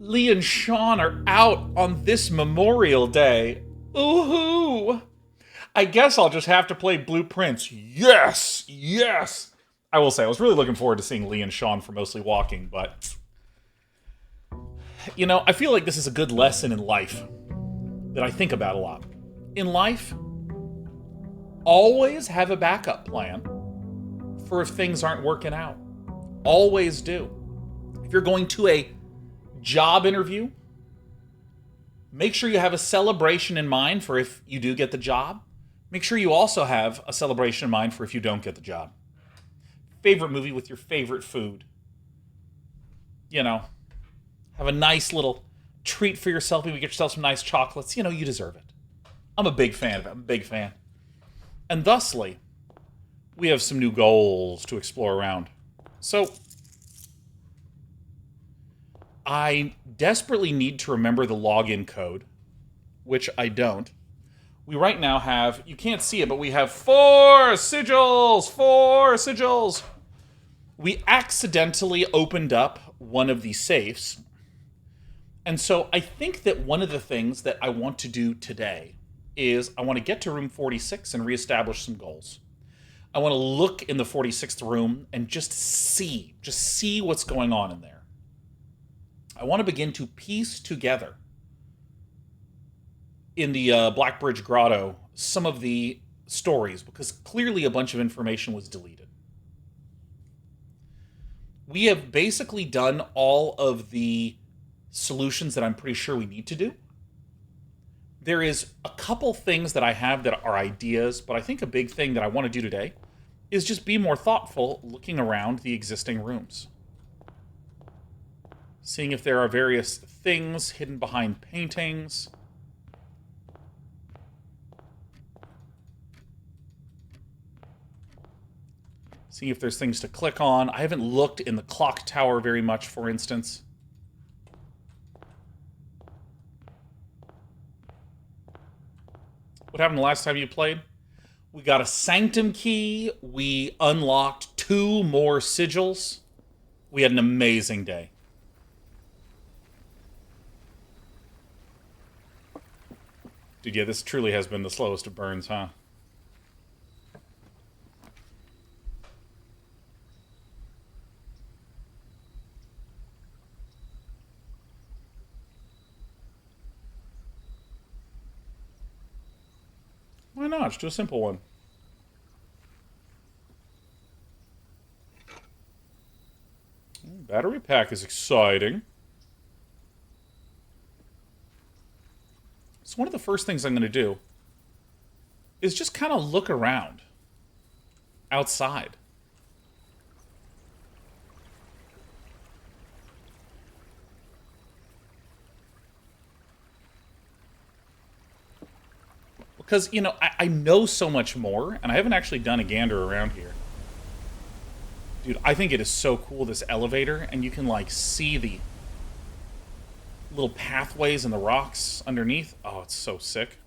Lee and Sean are out on this Memorial Day. Ooh-hoo! I guess I'll just have to play Blueprints. Yes! Yes! I will say, I was really looking forward to seeing Lee and Sean for Mostly Walking, but... You know, I feel like this is a good lesson in life that I think about a lot. In life, always have a backup plan for if things aren't working out. Always do. If you're going to a job interview, make sure you have a celebration in mind for if you do get the job. Make sure you also have a celebration in mind for if you don't get the job. Favorite movie with your favorite food. You know, have a nice little treat for yourself. Maybe get yourself some nice chocolates. You know, you deserve it. I'm a big fan of it. I'm a big fan. And thusly, we have some new goals to explore around. So, I desperately need to remember the login code, which I don't. We right now have, you can't see it, but we have 4 sigils! 4 sigils! We accidentally opened up one of these safes. And so I think that one of the things that I want to do today is I want to get to room 46 and reestablish some goals. I want to look in the 46th room and just see what's going on in there. I want to begin to piece together in the Blackbridge Grotto some of the stories, because clearly a bunch of information was deleted. We have basically done all of the solutions that I'm pretty sure we need to do. There is a couple things that I have that are ideas, but I think a big thing that I want to do today is just be more thoughtful looking around the existing rooms. Seeing if there are various things hidden behind paintings. Seeing if there's things to click on. I haven't looked in the clock tower very much, for instance. What happened the last time you played? We got a Sanctum key. We unlocked 2 more sigils. We had an amazing day. Dude, yeah, this truly has been the slowest of burns, huh? Why not? Just do a simple one. Battery pack is exciting. So one of the first things I'm going to do is just kind of look around outside. Because, you know, I know so much more, and I haven't actually done a gander around here. Dude, I think it is so cool, this elevator, and you can, like, see the little pathways in the rocks underneath. Oh, it's so sick.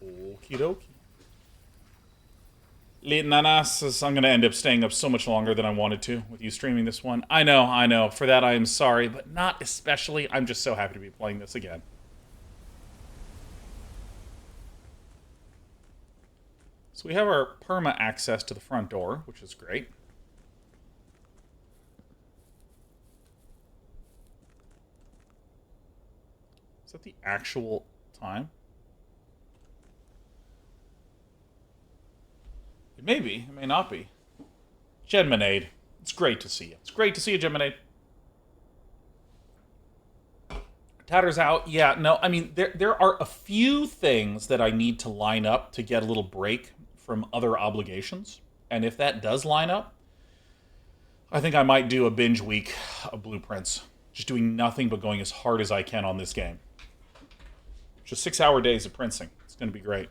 Okie dokie. Late Nanas, I'm going to end up staying up so much longer than I wanted to with you streaming this one. I know. For that, I am sorry, but not especially. I'm just so happy to be playing this again. So we have our perma access to the front door, which is great. Is that the actual time? It may be. It may not be. Genmanade. It's great to see you. It's great to see you, Genmanade. Tatter's out. Yeah, no, I mean, there are a few things that I need to line up to get a little break from other obligations. And if that does line up, I think I might do a binge week of Blueprints. Just doing nothing but going as hard as I can on this game. Just 6-hour days of printing. It's going to be great.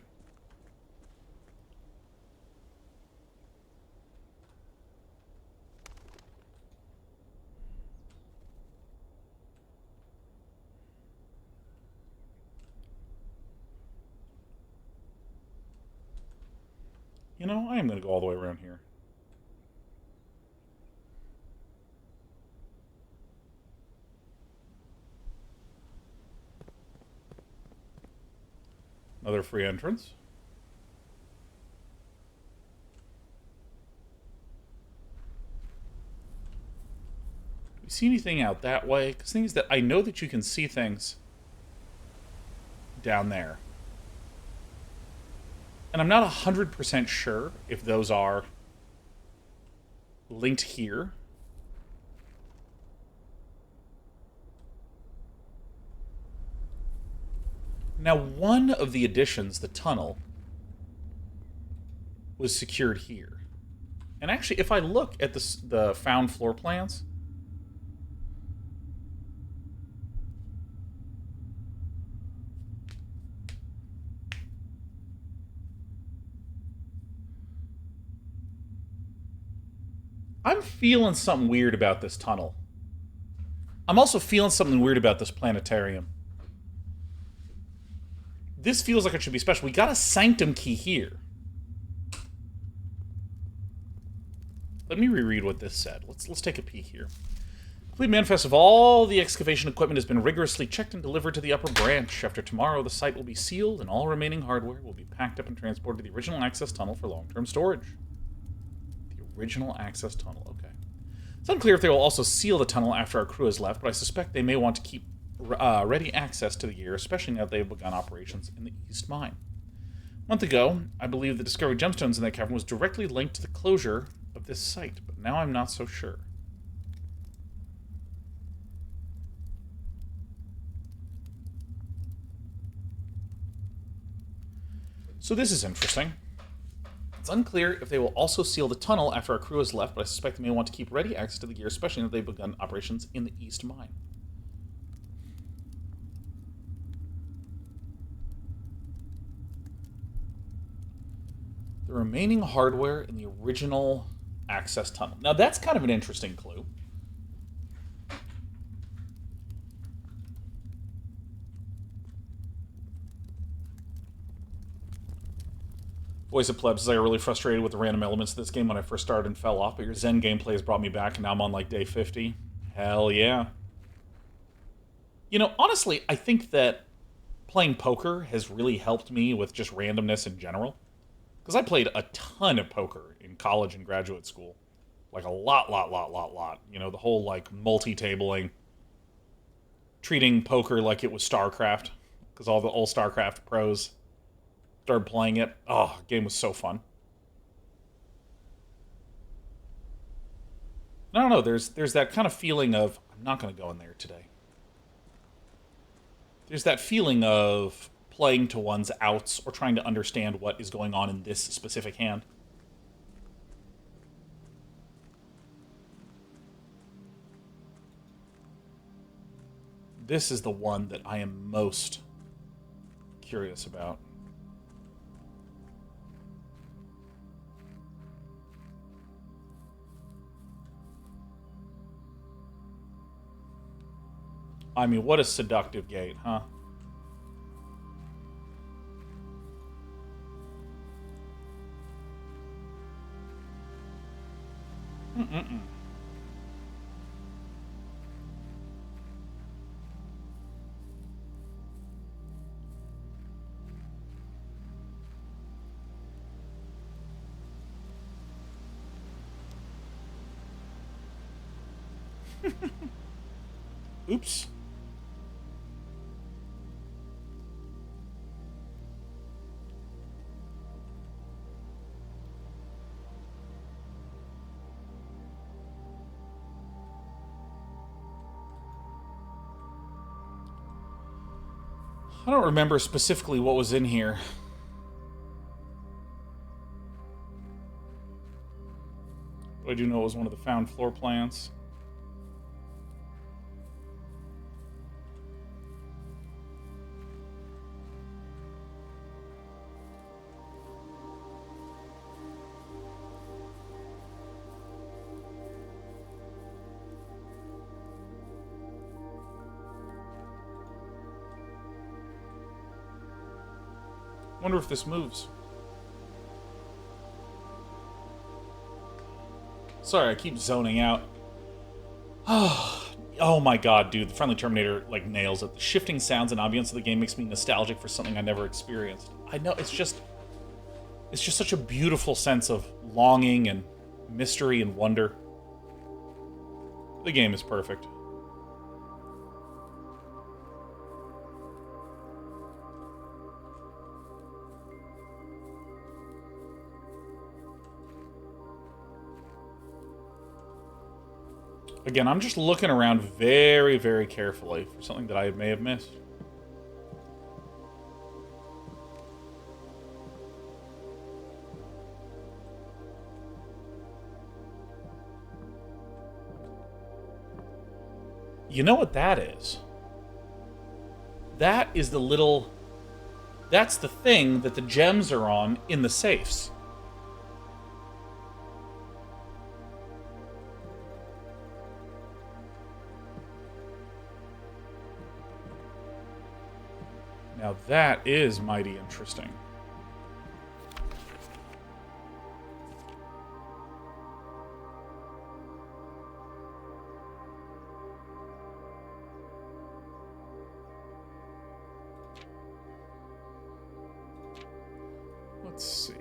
You know, I am going to go all the way around here. Another free entrance. Do we see anything out that way? Because the thing is that I know that you can see things down there. And I'm not 100% sure if those are linked here. Now, one of the additions, the tunnel, was secured here. And actually, if I look at the found floor plans, I'm feeling something weird about this tunnel. I'm also feeling something weird about this planetarium. This feels like it should be special. We got a sanctum key here. Let me reread what this said. Let's take a peek here. Complete manifest of all the excavation equipment has been rigorously checked and delivered to the upper branch. After tomorrow, the site will be sealed and all remaining hardware will be packed up and transported to the original access tunnel for long-term storage. The original access tunnel, okay. It's unclear if they will also seal the tunnel after our crew has left, but I suspect they may want to keep ready access to the gear, especially now that they've begun operations in the East Mine. A month ago, I believe the discovery of gemstones in that cavern was directly linked to the closure of this site, but now I'm not so sure. So this is interesting. It's unclear if they will also seal the tunnel after our crew has left, but I suspect they may want to keep ready access to the gear, especially now that they've begun operations in the East Mine. The remaining hardware in the original access tunnel. Now that's kind of an interesting clue. Voice of Plebs says I got really frustrated with the random elements of this game when I first started and fell off, but your Zen gameplay has brought me back and now I'm on like day 50. Hell yeah. You know, honestly, I think that playing poker has really helped me with just randomness in general. Because I played a ton of poker in college and graduate school. Like a lot. You know, the whole, like, multi-tabling. Treating poker like it was StarCraft. Because all the old StarCraft pros started playing it. Oh, the game was so fun. I don't know, there's that kind of feeling of, I'm not going to go in there today. There's that feeling of playing to one's outs or trying to understand what is going on in this specific hand. This is the one that I am most curious about. I mean, what a seductive gate, huh? Mm-mm-mm. Oops. I don't remember specifically what was in here. But I do know it was one of the found floor plans. Wonder if this moves. Sorry, I keep zoning out. Oh my god, dude, the Friendly Terminator, like, nails it. The shifting sounds and ambience of the game makes me nostalgic for something I never experienced. I know, it's just such a beautiful sense of longing and mystery and wonder. The game is perfect. Again, I'm just looking around very, very carefully for something that I may have missed. You know what that is? That is the little... That's the thing that the gems are on in the safes. Now that is mighty interesting. Let's see.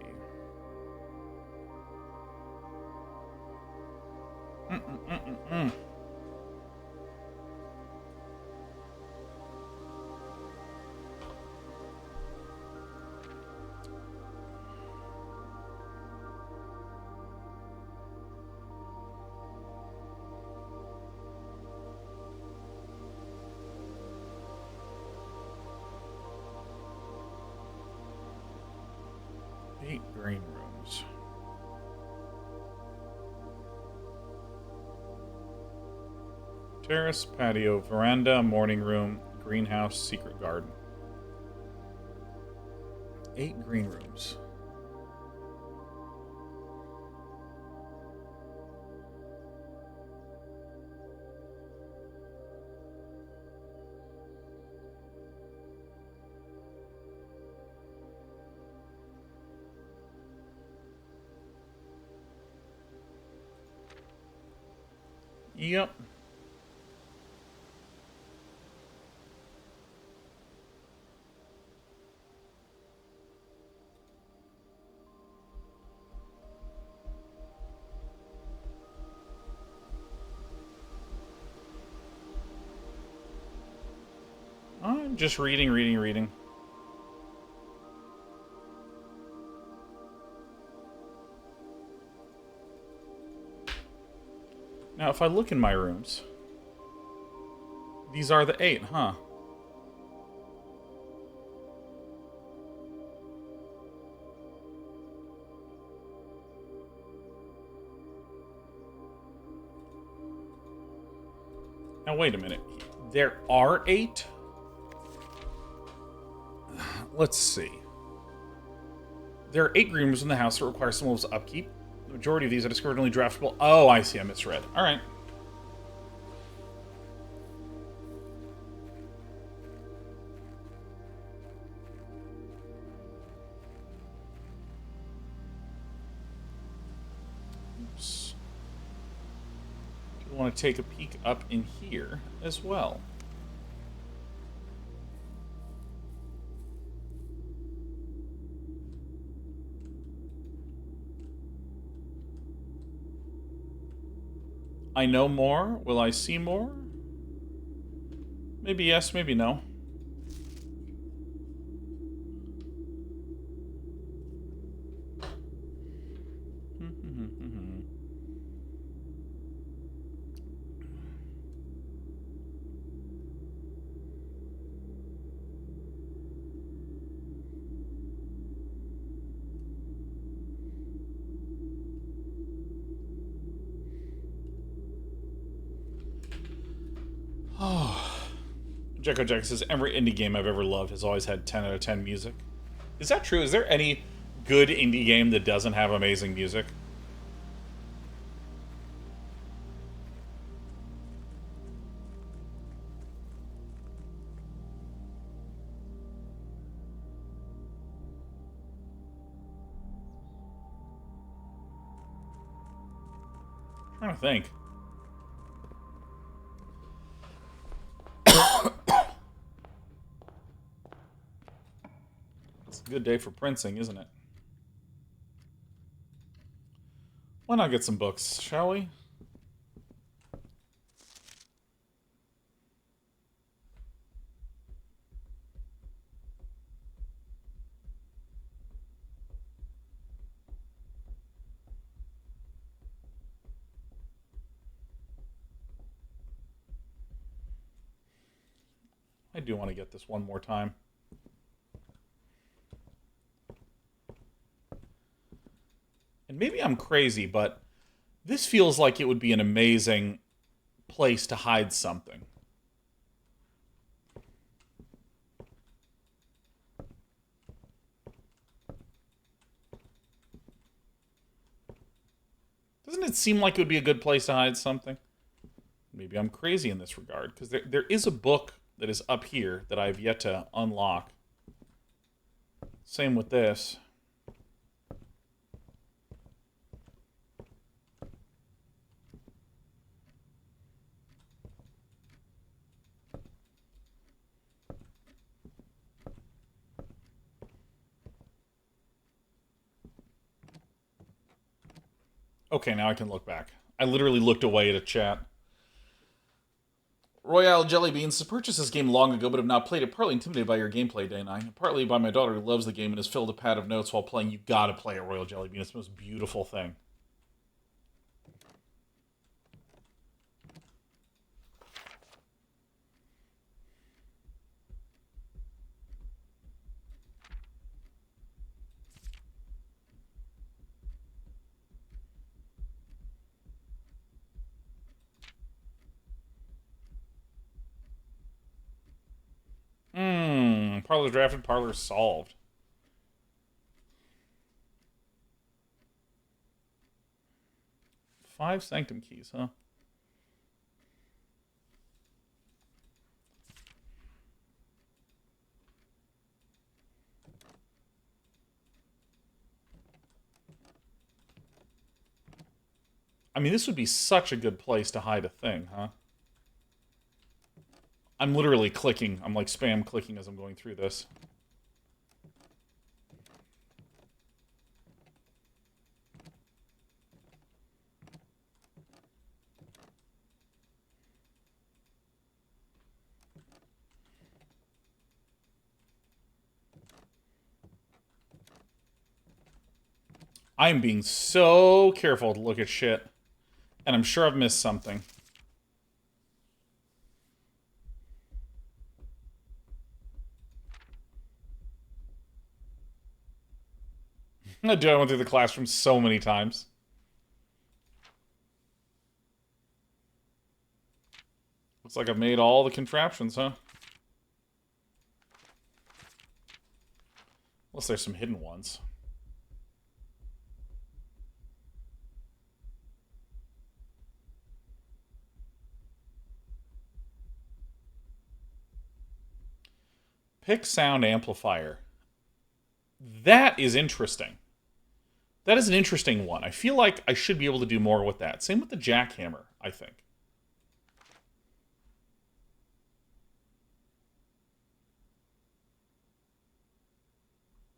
Eight green rooms. Terrace, patio, veranda, morning room, greenhouse, secret garden. 8 green rooms. Yep. I'm just reading. Now, if I look in my rooms, these are the 8, huh? Now, wait a minute. There are 8? Let's see. There are 8 green rooms in the house that require some level of upkeep. The majority of these I discovered only draftable. Oh, I see. I misread. All right. Oops. I want to take a peek up in here as well. I know more. Will I see more? Maybe yes, maybe no. Jacko Jack says, every indie game I've ever loved has always had 10 out of 10 music. Is that true? Is there any good indie game that doesn't have amazing music? trying to think. It's a good day for printing, isn't it? Why not get some books, shall we? I do want to get this one more time. And maybe I'm crazy, but this feels like it would be an amazing place to hide something. Doesn't it seem like it would be a good place to hide something? Maybe I'm crazy in this regard, because there is a book that is up here that I've yet to unlock. Same with this. Okay, now I can look back. I literally looked away at a chat. Royale Jelly Beans purchased this game long ago, but have not played it. Partly intimidated by your gameplay, Day9. Partly by my daughter who loves the game and has filled a pad of notes while playing. You gotta play it, Royal Jelly Bean. It's the most beautiful thing. Parlor drafted, parlor solved. Five Sanctum keys, huh? I mean, this would be such a good place to hide a thing, huh? I'm literally clicking. I'm like spam clicking as I'm going through this. I'm being so careful to look at shit. And I'm sure I've missed something. I went through the classroom so many times. Looks like I've made all the contraptions, huh? Unless there's some hidden ones. Pick sound amplifier. That is interesting. That is an interesting one. I feel like I should be able to do more with that. Same with the jackhammer, I think.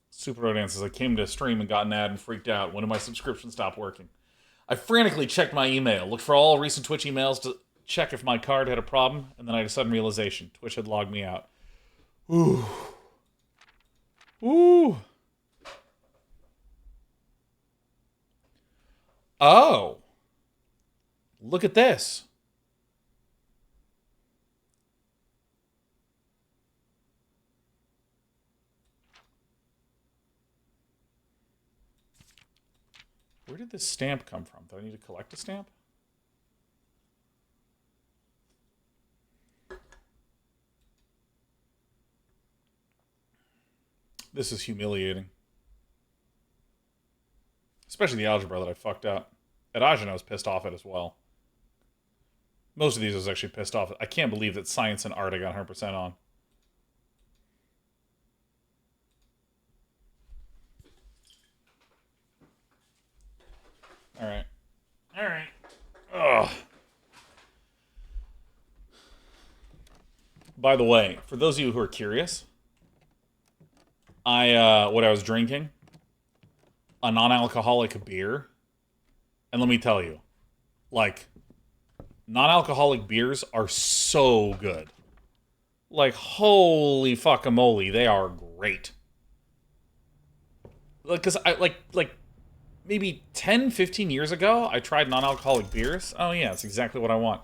Super Rodan says, I came to stream and got an ad and freaked out. When did my subscription stop working? I frantically checked my email, looked for all recent Twitch emails to check if my card had a problem, and then I had a sudden realization. Twitch had logged me out. Ooh. Ooh. Oh. Look at this. Where did this stamp come from? Do I need to collect a stamp? This is humiliating. Especially the algebra that I fucked up. At Ajahn, I was pissed off at as well. Most of these I was actually pissed off at. I can't believe that science and art I got 100% on. Alright. Alright. By the way, for those of you who are curious, what I was drinking, a non-alcoholic beer, and let me tell you, like, non-alcoholic beers are so good. Like, holy fuckamole, they are great. Like, cause maybe 10, 15 years ago, I tried non-alcoholic beers. Oh yeah, it's exactly what I want.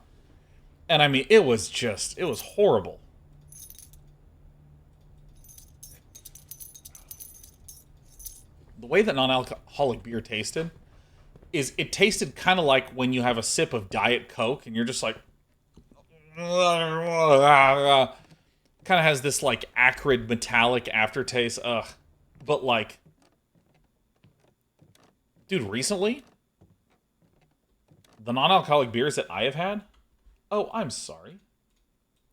And I mean, it was horrible. The way that non-alcoholic beer tasted is it tasted kind of like when you have a sip of Diet Coke and you're just like, kind of has this like acrid metallic aftertaste. Ugh. But like, dude, recently, the non-alcoholic beers that I have had, oh, I'm sorry.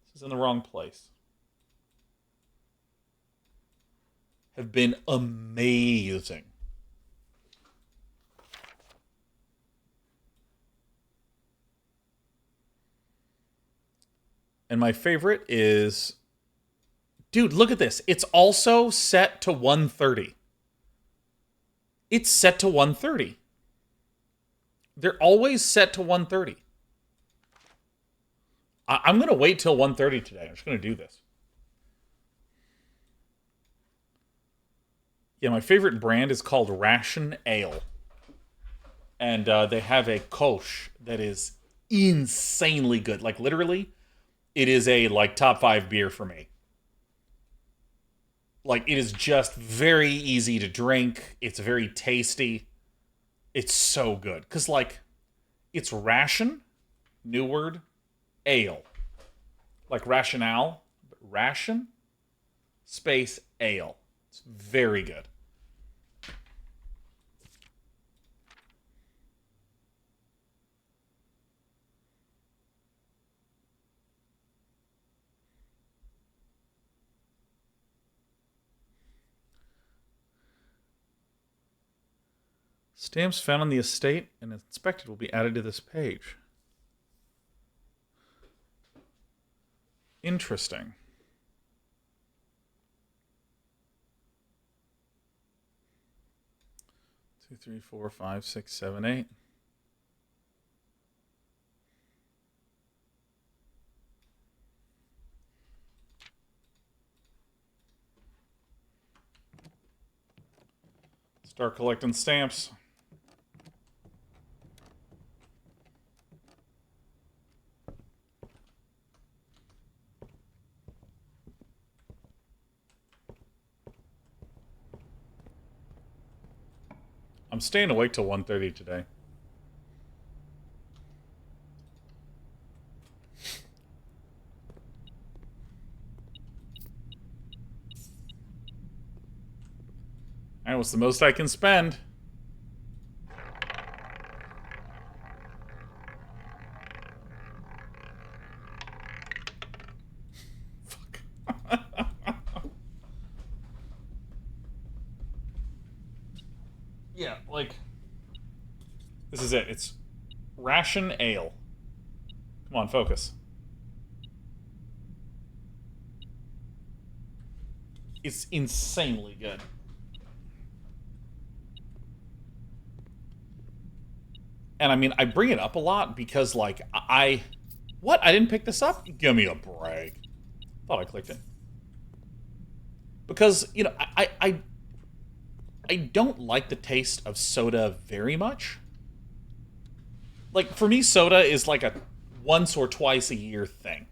This is in the wrong place. Have been amazing. And my favorite is... Dude, look at this. It's also set to 130. It's set to 130. They're always set to 130. I'm going to wait till 130 today. I'm just going to do this. Yeah, my favorite brand is called Ration Ale. And they have a Kolsch that is insanely good. Like, literally, it is a, like, top 5 beer for me. Like, it is just very easy to drink. It's very tasty. It's so good. Because, like, it's ration, new word, ale. Like rationale, but ration, space, ale. It's very good. Stamps found on the estate and inspected will be added to this page. Interesting. 2, 3, 4, 5, 6, 7, 8. Start collecting stamps. I'm staying awake till 1:30 today. And what's the most I can spend? Fuck. Yeah, like... This is it. It's ration ale. Come on, focus. It's insanely good. And I mean, I bring it up a lot because, like, What? I didn't pick this up? Give me a break. Thought I clicked it. Because, you know, I don't like the taste of soda very much. Like, for me, soda is like a once or twice a year thing.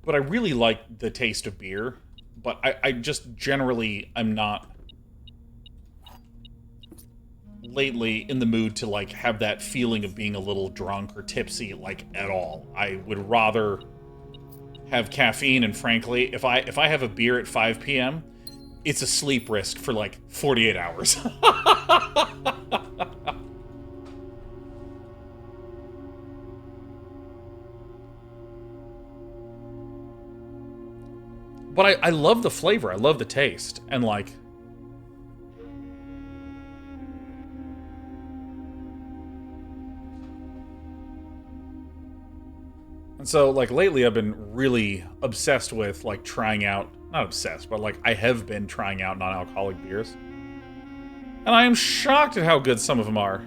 But I really like the taste of beer. But I just generally am not lately in the mood to, like, have that feeling of being a little drunk or tipsy, like, at all. I would rather have caffeine, and frankly, if I have a beer at 5 p.m., it's a sleep risk for, like, 48 hours. But I love the flavor. I love the taste. And, like... And so, like, lately I've been really obsessed with, like, trying out, not obsessed, but, like, I have been trying out non-alcoholic beers. And I am shocked at how good some of them are.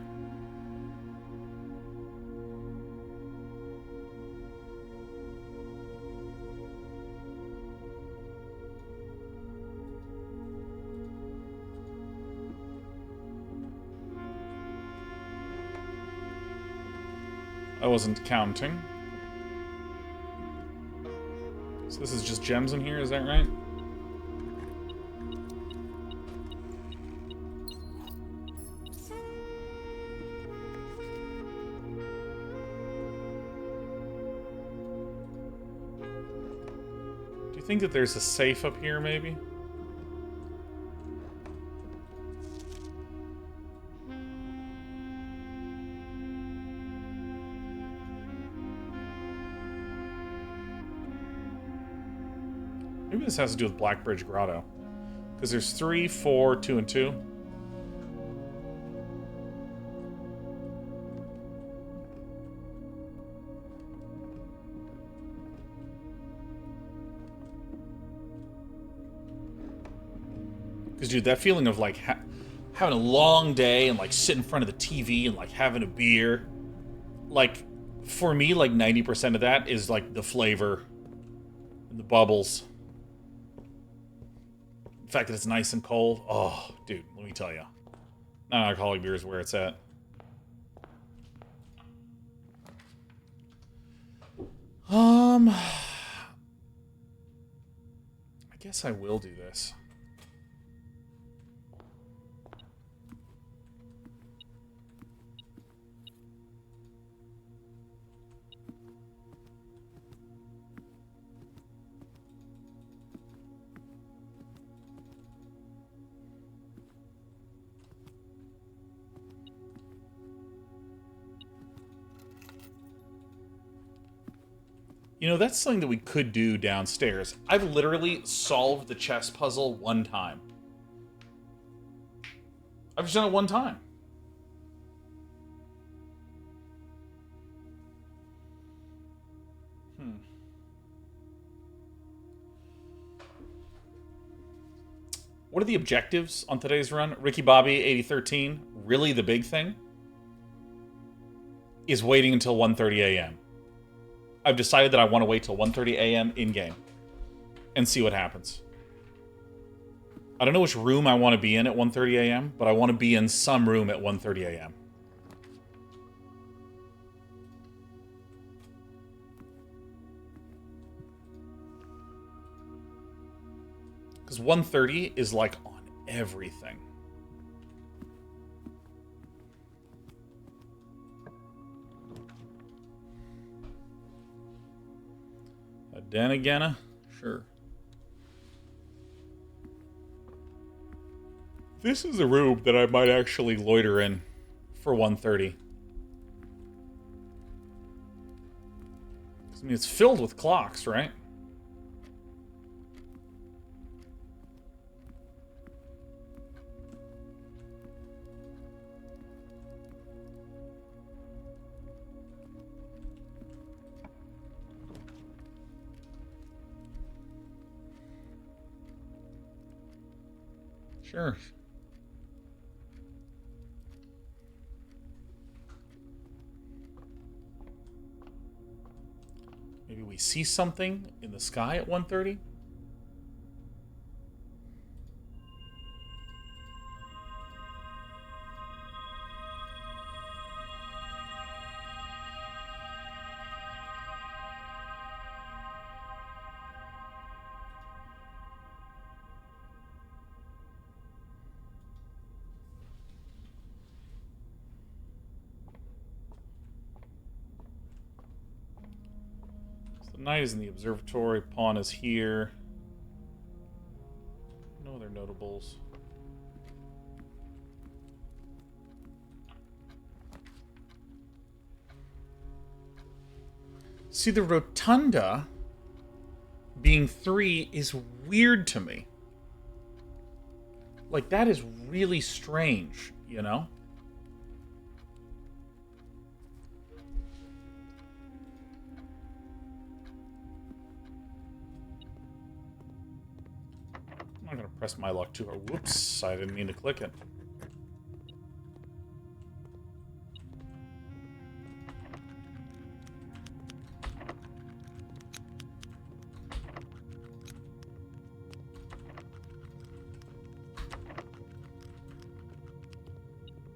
I wasn't counting. So this is just gems in here, is that right? Do you think that there's a safe up here, maybe? Maybe this has to do with Blackbridge Grotto. Because there's 3, 4, 2, and 2. Because, dude, that feeling of, like, having a long day and, like, sitting in front of the TV and, like, having a beer. Like, for me, like, 90% of that is, like, the flavor and the bubbles. The fact that it's nice and cold. Oh, dude, let me tell you. Non-alcoholic beer is where it's at. I guess I will do this. You know, that's something that we could do downstairs. I've literally solved the chess puzzle one time. I've just done it one time. What are the objectives on today's run? Ricky Bobby, 8013. Really the big thing is waiting until 1:30 a.m. I've decided that I want to wait till 1:30 a.m. in-game and see what happens. I don't know which room I want to be in at 1:30 a.m., but I want to be in some room at 1:30 a.m. Because 1:30 is, like, on everything. Then again, sure. This is a room that I might actually loiter in for 1:30. I mean, it's filled with clocks, right? Sure. Maybe we see something in the sky at 1:30? Knight is in the observatory. Pawn is here. No other notables. See, the rotunda being 3 is weird to me. Like, that is really strange, you know? Press my luck too. Whoops, I didn't mean to click it.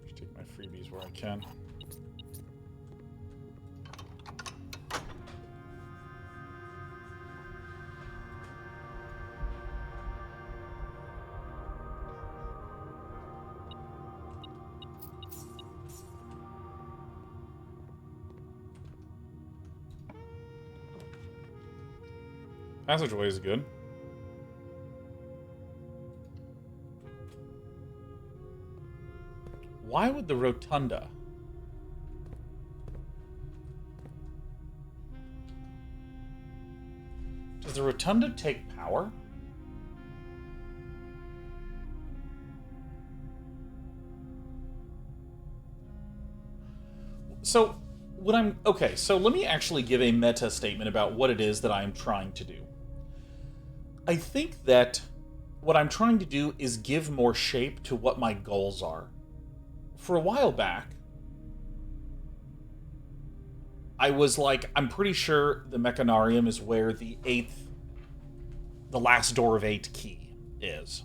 Just take my freebies where I can. Passageway is good. Why would the rotunda? Does the rotunda take power? So, okay, so let me actually give a meta statement about what it is that I'm trying to do. I think that what I'm trying to do is give more shape to what my goals are. For a while back, I was like, I'm pretty sure the Mechanarium is where the last door of 8 key is.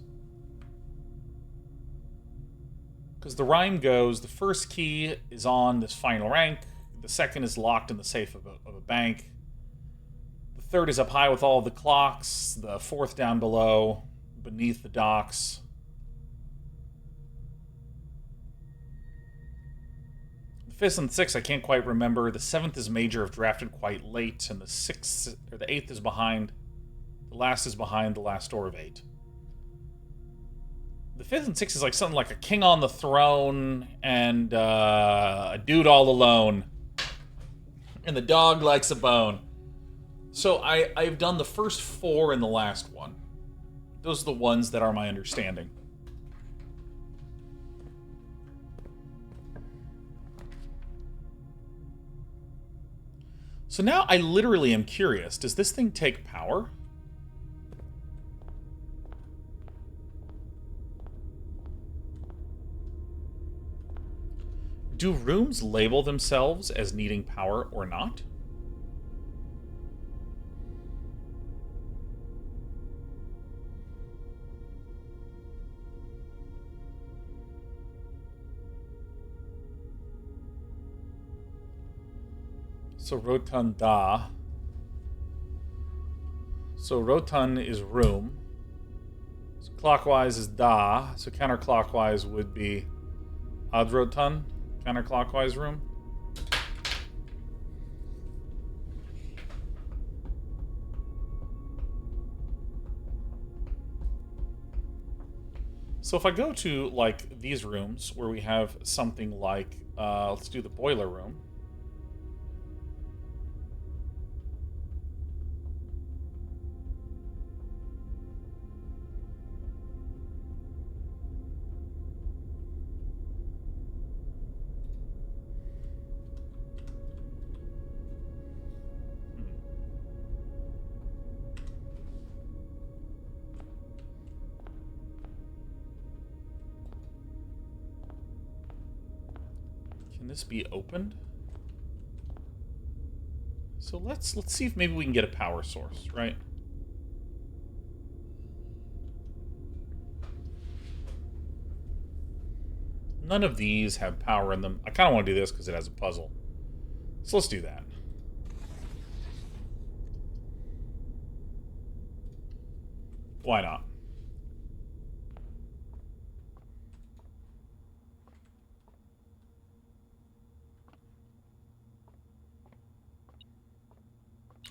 Because the rhyme goes, the first key is on this final rank, the second is locked in the safe of a bank, the third is up high with all the clocks, the fourth down below, beneath the docks. The fifth and sixth I can't quite remember. The seventh is major if drafted quite late, and the eighth is behind. The last is behind the last door of 8. The fifth and sixth is like something like a king on the throne and a dude all alone. And the dog likes a bone. So I've done the first 4 in the last one. Those are the ones that are my understanding. So now I literally am curious. Does this thing take power? Do rooms label themselves as needing power or not? So rotunda. So rotund is room. So clockwise is da. So counterclockwise would be ad rotund. Counterclockwise room. So if I go to, like, these rooms where we have something like, let's do the boiler room. Can this be opened? So let's see if maybe we can get a power source, right? None of these have power in them. I kind of want to do this because it has a puzzle. So let's do that. Why not?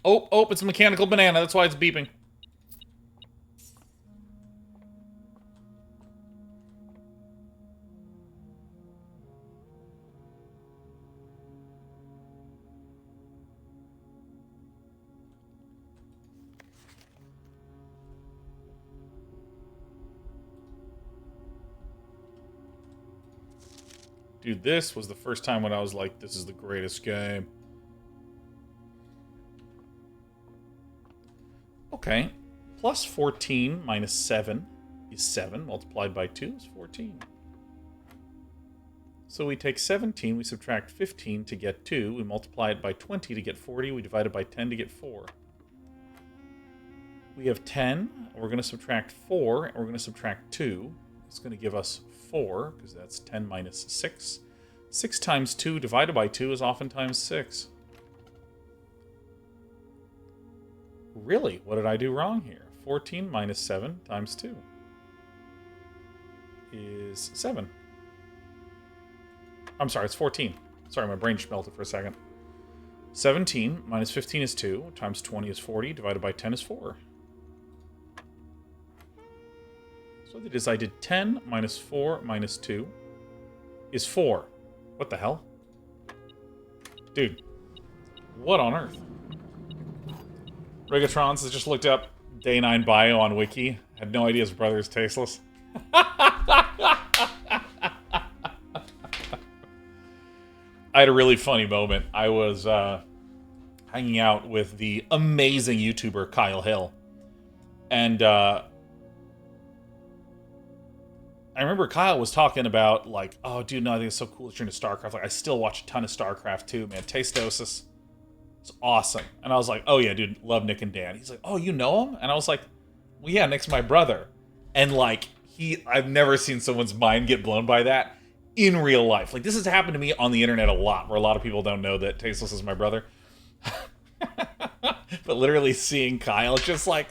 Oh, it's a mechanical banana. That's why it's beeping. Dude, this was the first time when I was like, this is the greatest game. Okay. Plus 14 minus 7 is 7. Multiplied by 2 is 14. So we take 17, we subtract 15 to get 2, we multiply it by 20 to get 40, we divide it by 10 to get 4. We have 10, we're going to subtract 4, and we're going to subtract 2. It's going to give us 4, because that's 10 minus 6. 6 times 2 divided by 2 is oftentimes 6. Really? What did I do wrong here? 14 minus 7 times 2 is 7. I'm sorry, it's 14. Sorry, my brain just melted for a second. 17 minus 15 is 2, times 20 is 40, divided by 10 is 4. So that is, I did 10 minus 4 minus 2 is 4. What the hell? Dude, what on earth? Regatrons has just looked up Day9 bio on Wiki. Had no idea his brother is tasteless. I had a really funny moment. I was hanging out with the amazing YouTuber Kyle Hill. And I remember Kyle was talking about, like, oh, dude, no, I think it's so cool that you're into StarCraft. Like, I still watch a ton of StarCraft, too, man. Tastosis. It's awesome. And I was like, oh, yeah, dude, love Nick and Dan. He's like, oh, you know him? And I was like, well, yeah, Nick's my brother. And, like, I've never seen someone's mind get blown by that in real life. Like, this has happened to me on the internet a lot, where a lot of people don't know that Tasteless is my brother. But literally seeing Kyle just like,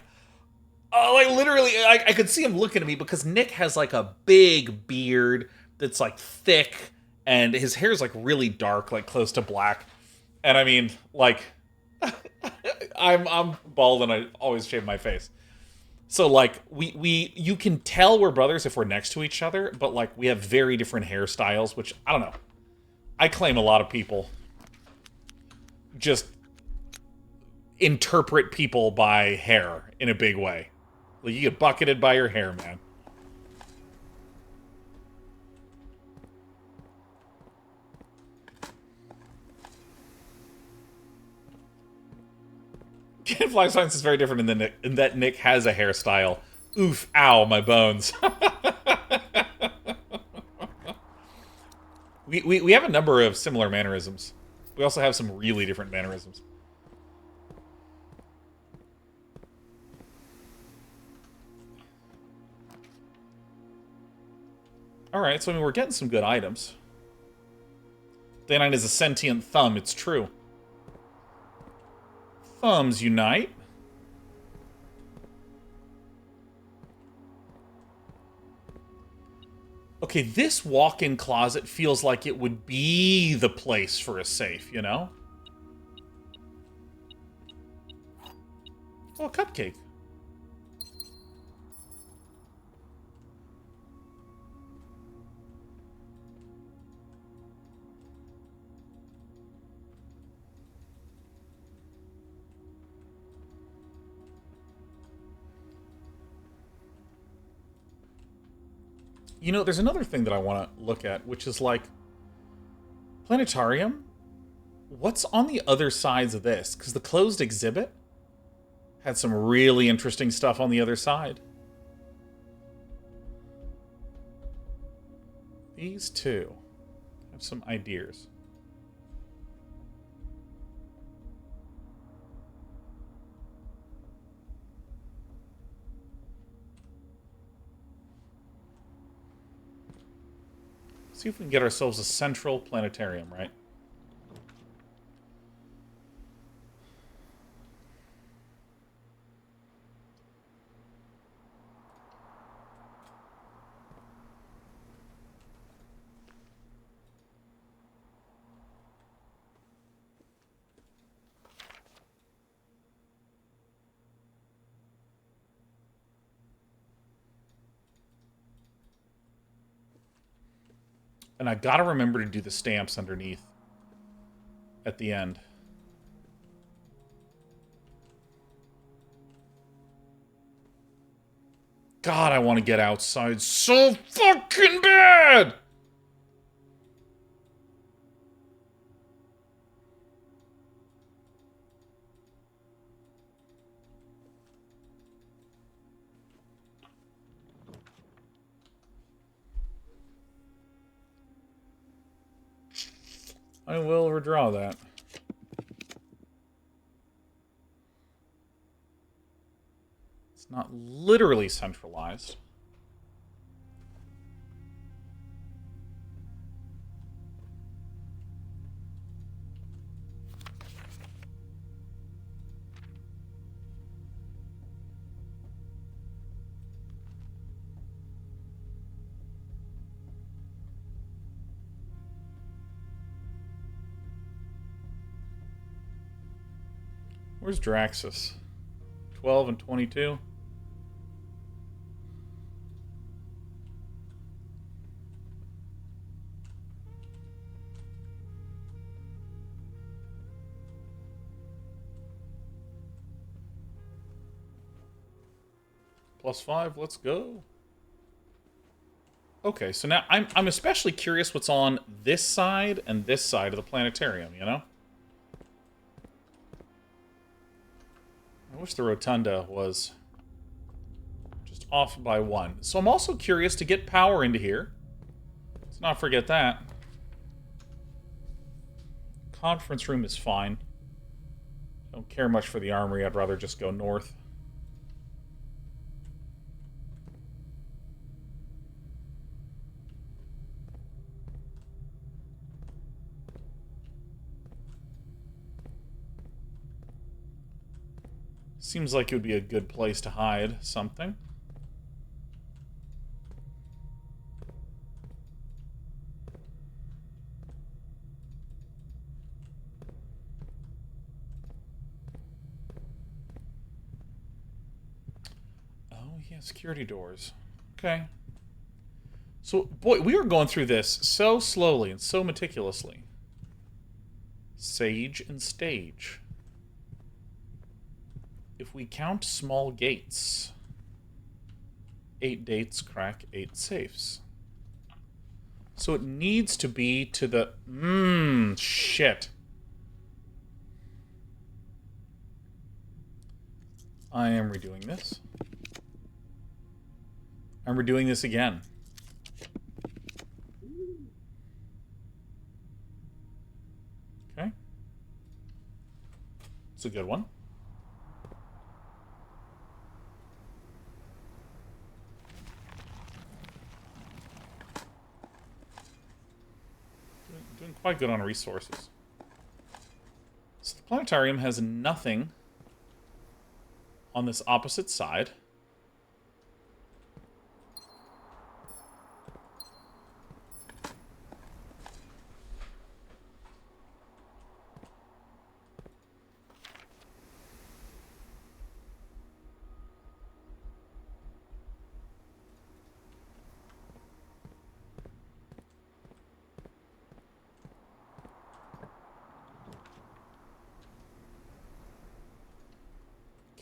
oh, like literally, I could see him looking at me because Nick has like a big beard that's like thick, and his hair is like really dark, like close to black. And I mean, like, I'm bald and I always shave my face. So, like, you can tell we're brothers if we're next to each other, but, like, we have very different hairstyles, which, I don't know. I claim a lot of people just interpret people by hair in a big way. Like, you get bucketed by your hair, man. Fly Science is very different in that Nick has a hairstyle. Oof, ow, my bones. we have a number of similar mannerisms. We also have some really different mannerisms. Alright, so I mean, we're getting some good items. Day9 is a sentient thumb, it's true. Thumbs unite. Okay, this walk-in closet feels like it would be the place for a safe, you know? Oh, a cupcake. You know, there's another thing that I want to look at, which is like, planetarium? What's on the other sides of this? Because the closed exhibit had some really interesting stuff on the other side. These two have some ideas. See if we can get ourselves a central planetarium, right? And I gotta remember to do the stamps underneath at the end. God, I want to get outside so fucking bad! I will redraw that. It's not literally centralized. Where's Draxus? 12 and 22. +5, let's go. Okay, so now I'm especially curious what's on this side and this side of the planetarium, you know? I wish the rotunda was just off by 1. So I'm also curious to get power into here. Let's not forget that. Conference room is fine. Don't care much for the armory. I'd rather just go north. Seems like it would be a good place to hide something. Oh, yeah, security doors. Okay. So, boy, we are going through this so slowly and so meticulously. Sage and stage. If we count small gates, 8 dates crack 8 safes. So it needs to be to the... shit. I am redoing this. I'm redoing this again. Okay. It's a good one. Doing quite good on resources. So the planetarium has nothing on this opposite side.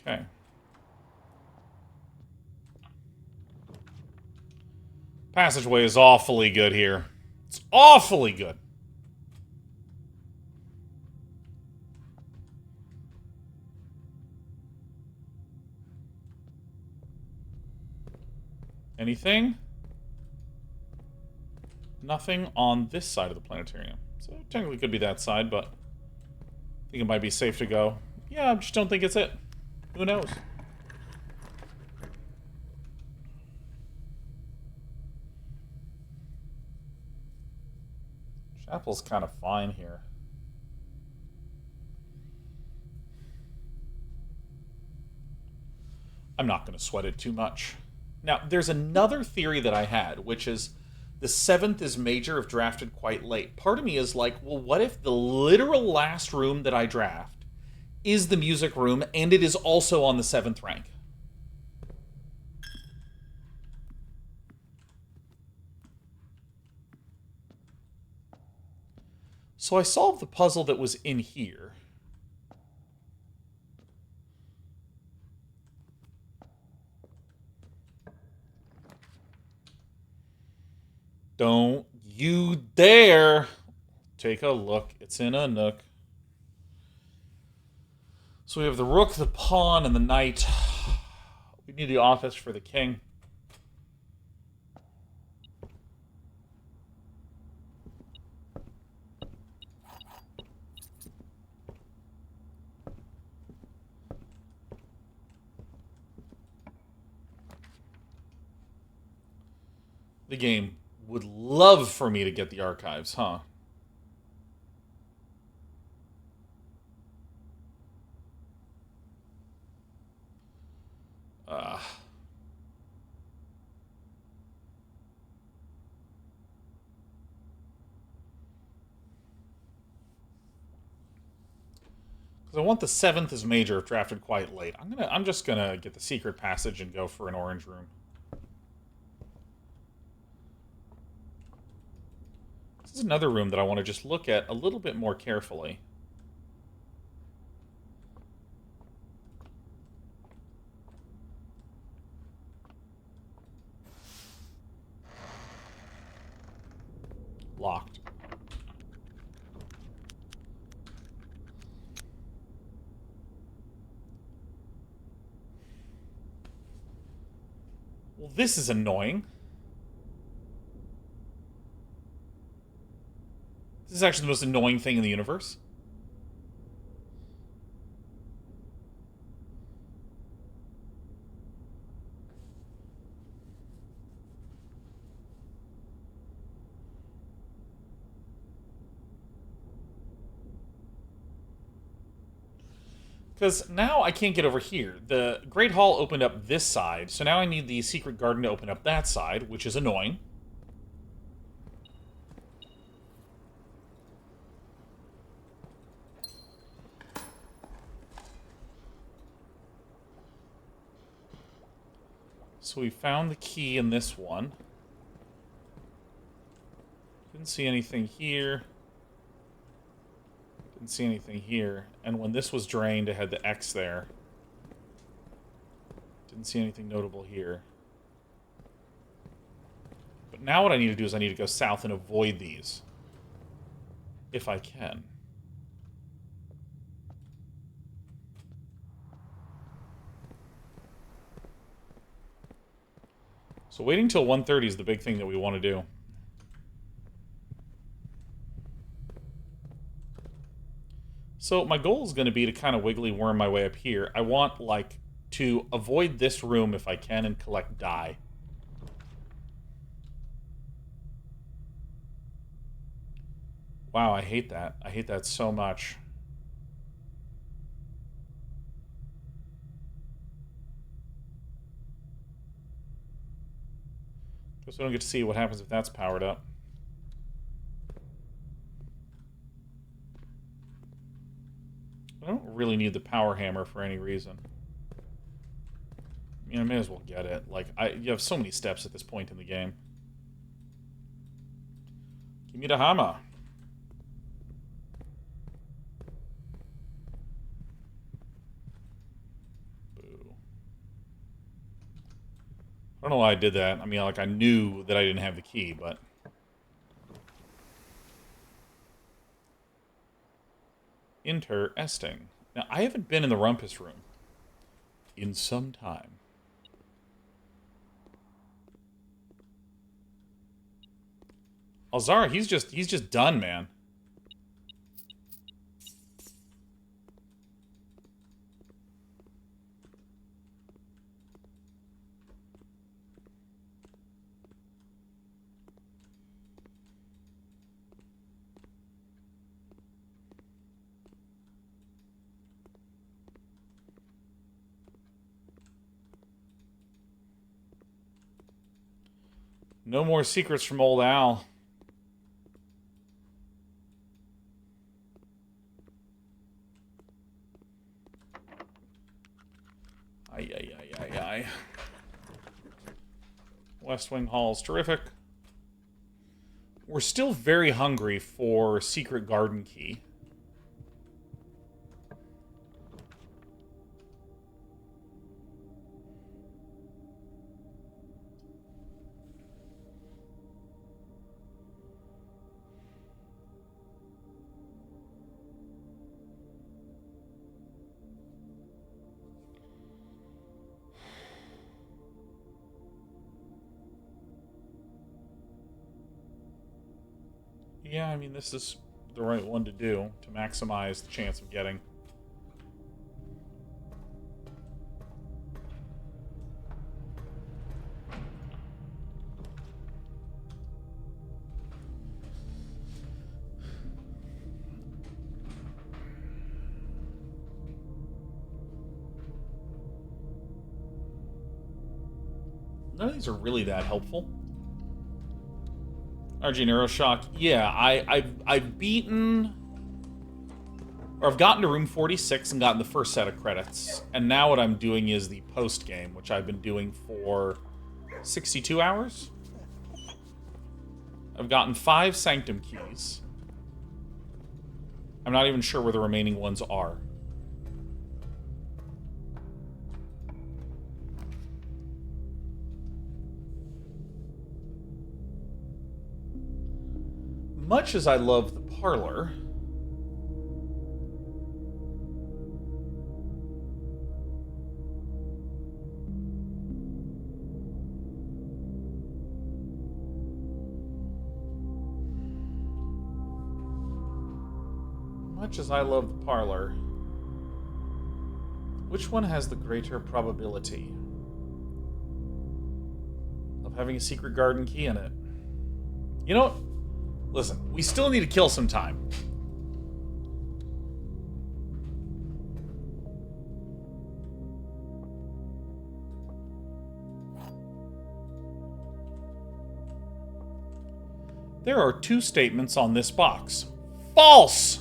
Okay. Passageway is awfully good here. It's awfully good. Anything? Nothing on this side of the planetarium. So technically it could be that side, but I think it might be safe to go. Yeah, I just don't think it's it. Who knows? Chapel's kind of fine here. I'm not going to sweat it too much. Now, there's another theory that I had, which is the 7th is major if drafted quite late. Part of me is like, well, what if the literal last room that I draft is the music room, and it is also on the 7th rank? So I solved the puzzle that was in here. Don't you dare take a look. It's in a nook. So we have the rook, the pawn, and the knight. We need the office for the king. The game would love for me to get the archives, huh? Because I want the 7th as major if drafted quite late. I'm just gonna get the secret passage and go for an orange room. This is another room that I want to just look at a little bit more carefully. Locked. Well, this is annoying. This is actually the most annoying thing in the universe. Because now I can't get over here. The Great Hall opened up this side, so now I need the Secret Garden to open up that side, which is annoying. So we found the key in this one. Didn't see anything here. Didn't see anything here. And when this was drained, it had the X there. Didn't see anything notable here. But now what I need to do is I need to go south and avoid these. If I can. So waiting till 1:30 is the big thing that we want to do. So my goal is going to be to kind of wiggly worm my way up here. I want, like, to avoid this room if I can and collect dye. Wow, I hate that. I hate that so much. Guess we don't get to see what happens if that's powered up. I don't really need the power hammer for any reason. I mean, I may as well get it. Like, you have so many steps at this point in the game. Give me the hammer. Boo. I don't know why I did that. I mean, like, I knew that I didn't have the key, but... Interesting. Now, I haven't been in the rumpus room in some time. Alzara, he's just done, man. No more secrets from old Al. Ay. West Wing Hall's terrific. We're still very hungry for Secret Garden Key. Yeah, I mean, this is the right one to do to maximize the chance of getting. None of these are really that helpful. RG Neuroshock. Yeah, I've beaten... Or I've gotten to room 46 and gotten the first set of credits. And now what I'm doing is the post-game, which I've been doing for 62 hours. I've gotten 5 Sanctum keys. I'm not even sure where the remaining ones are. Much as I love the parlor... Much as I love the parlor, which one has the greater probability of having a secret garden key in it? You know what? Listen, we still need to kill some time. There are 2 statements on this box. False!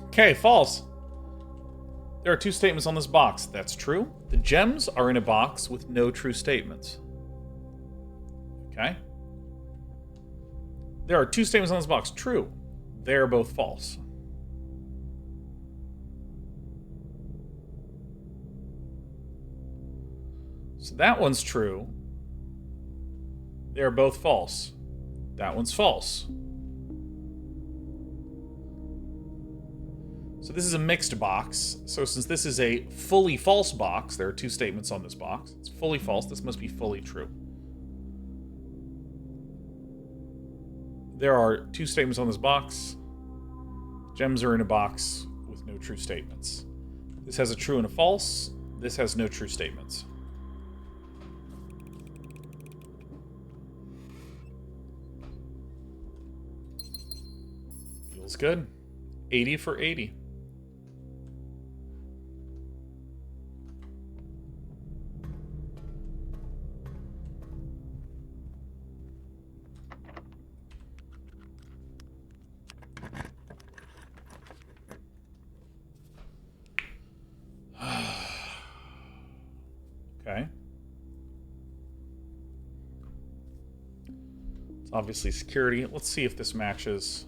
Okay, false. There are 2 statements on this box. That's true. The gems are in a box with no true statements. Okay. There are 2 statements on this box. True. They're both false. So that one's true. They're both false. That one's false. So this is a mixed box. So since this is a fully false box, there are 2 statements on this box. It's fully false. This must be fully true. There are 2 statements on this box. Gems are in a box with no true statements. This has a true and a false. This has no true statements. Feels good. 80 for 80. Okay. It's obviously security. Let's see if this matches.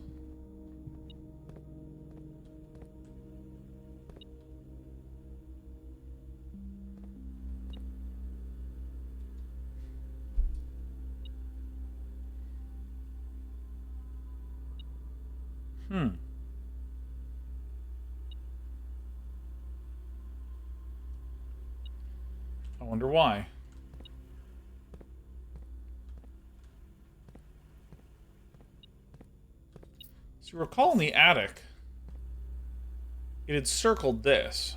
I wonder why. So you recall in the attic, it had circled this.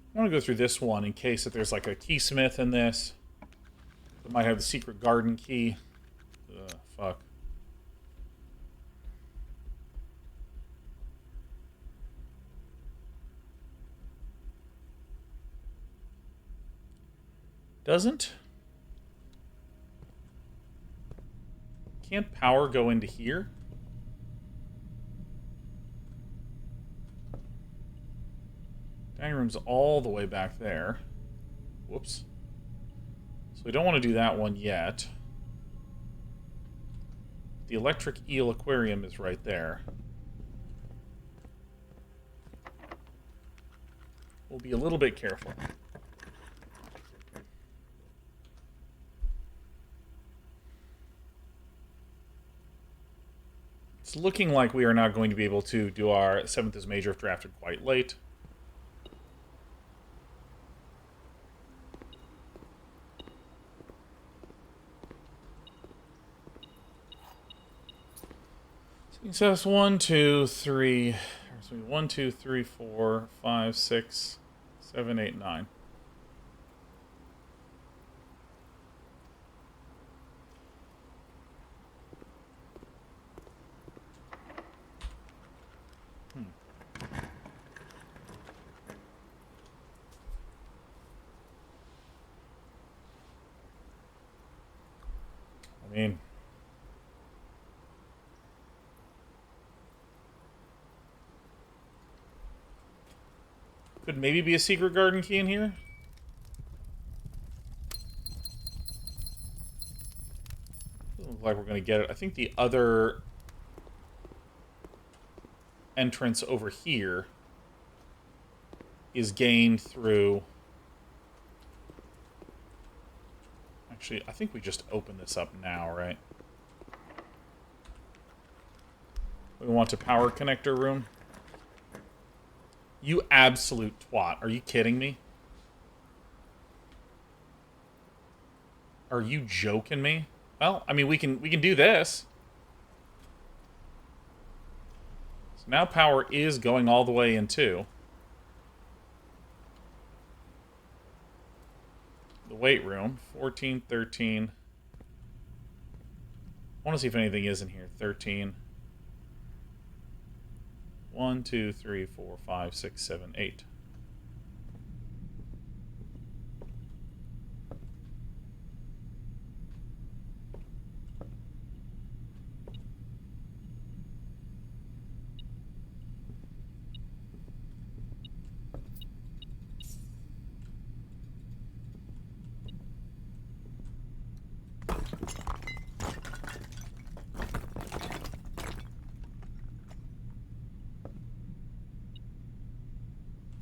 I want to go through this one in case that there's like a keysmith in this. It might have the secret garden key. Ugh, fuck. Doesn't? Can't power go into here? Dining room's all the way back there. Whoops. So we don't want to do that one yet. The electric eel aquarium is right there. We'll be a little bit careful. It's looking like we are not going to be able to do our 7th is major if drafted quite late. So that's 1, 2, 3. 1, 2, 3, 4, 5, 6, 7, 8, 9. I mean, could maybe be a secret garden key in here. Doesn't look like we're going to get it. I think the other entrance over here is gained through... Actually, I think we just open this up now, right? We want a power connector room. You absolute twat. Are you kidding me? Are you joking me? Well, I mean, we can do this. So now power is going all the way in too. The weight room, 14, 13. I want to see if anything is in here. 13. 1, 2, 3, 4, 5, 6, 7, 8.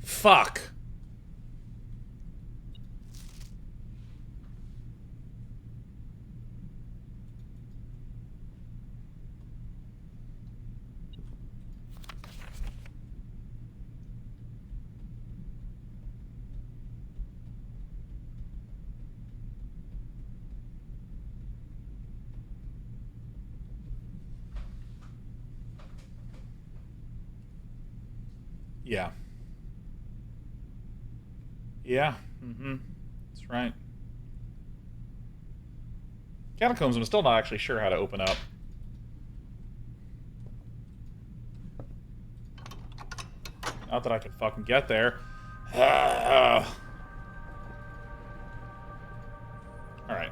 Fuck. Yeah. Yeah. Mm-hmm. That's right. Catacombs, I'm still not actually sure how to open up. Not that I can fucking get there. Alright.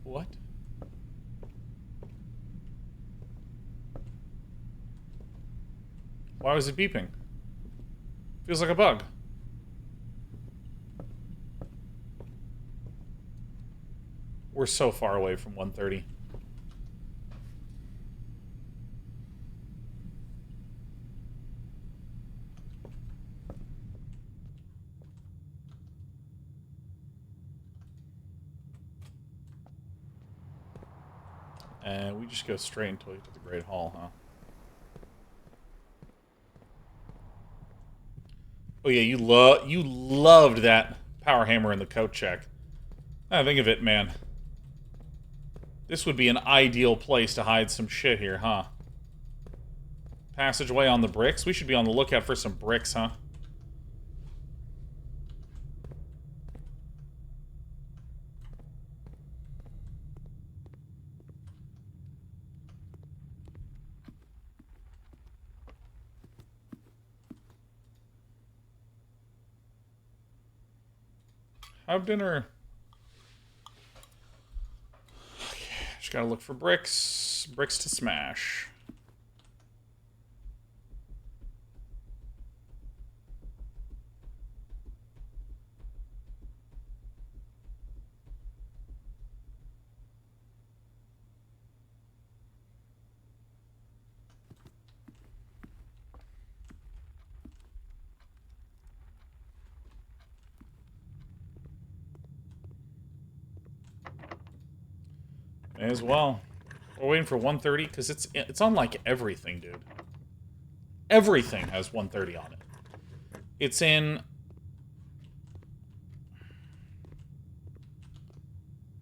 What? Why was it beeping? Feels like a bug. We're so far away from 130. And we just go straight until we get to the Great Hall, huh? Oh yeah, you loved that power hammer in the coat check. I think of it, man. This would be an ideal place to hide some shit here, huh? Passageway on the bricks? We should be on the lookout for some bricks, huh? Have dinner. Okay, just gotta look for bricks. Bricks to smash. May as well. We're waiting for 130 because it's on like everything, dude. Everything has 130 on it. It's in...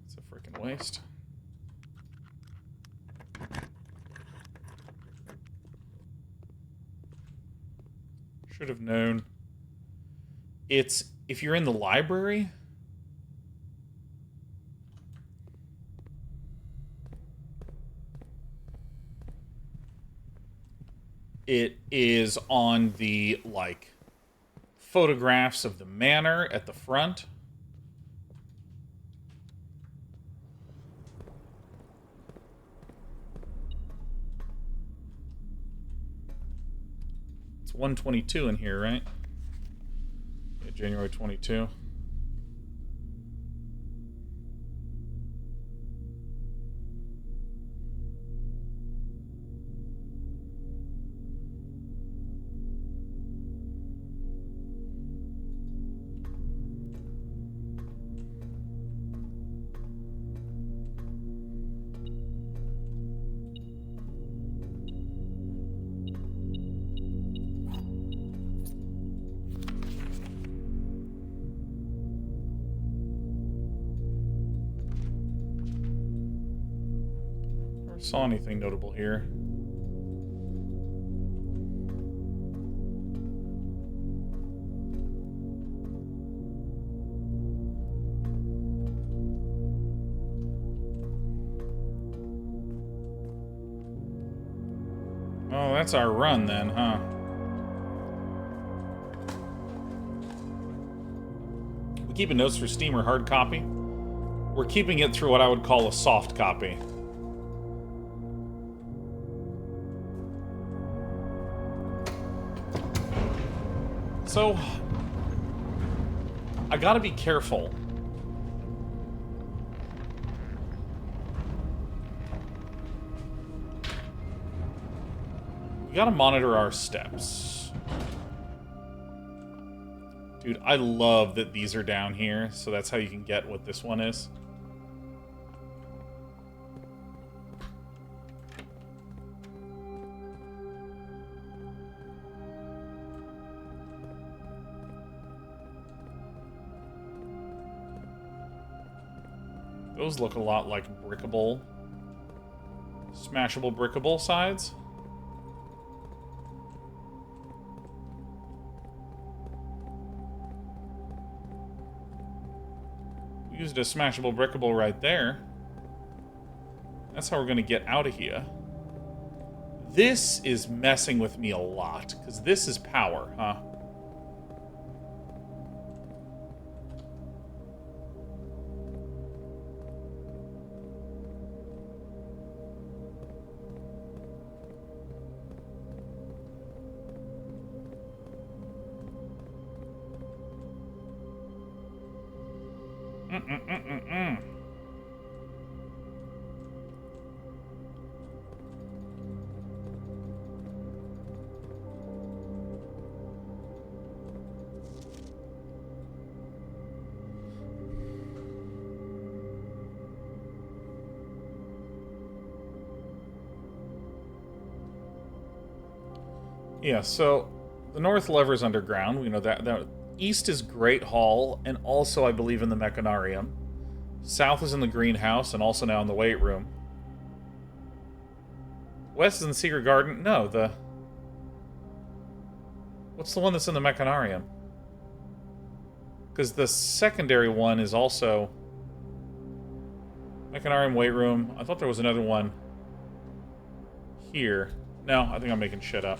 It's a freaking waste. Should have known. It's... If you're in the library... It is on the, like, photographs of the manor at the front. It's 122 in here, right? Yeah, January 22. Saw anything notable here. Oh, that's our run then, huh? We keeping notes for Steam or hard copy? We're keeping it through what I would call a soft copy. So, I gotta be careful. We gotta monitor our steps. Dude, I love that these are down here, so that's how you can get what this one is. Those look a lot like brickable, smashable brickable sides. We used a smashable brickable right there. That's how we're going to get out of here. This is messing with me a lot, because this is power, huh? Yeah, so the north lever's underground. We know that. East is Great Hall, and also, I believe, in the Mechanarium. South is in the greenhouse, and also now in the weight room. West is in the Secret Garden. No, the... What's the one that's in the Mechanarium? Because the secondary one is also... Mechanarium, weight room. I thought there was another one here. No, I think I'm making shit up.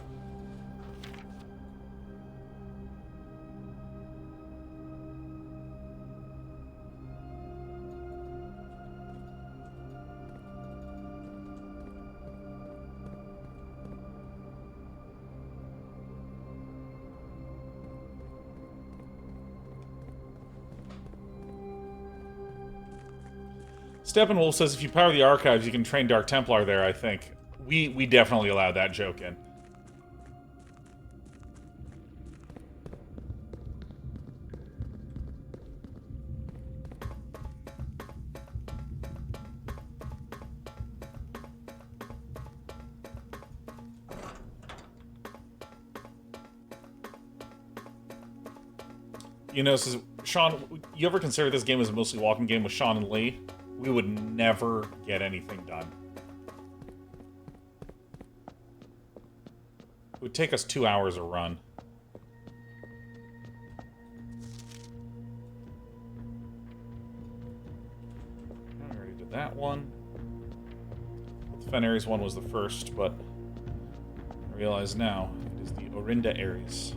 Steppenwolf says if you power the archives, you can train Dark Templar there, I think. We definitely allowed that joke in. You know, says Sean, you ever consider this game as a mostly walking game with Sean and Lee? We would never get anything done. It would take us 2 hours a run. I already did that one. The Fen-Aries one was the first, but I realize now it is the Orinda Aries.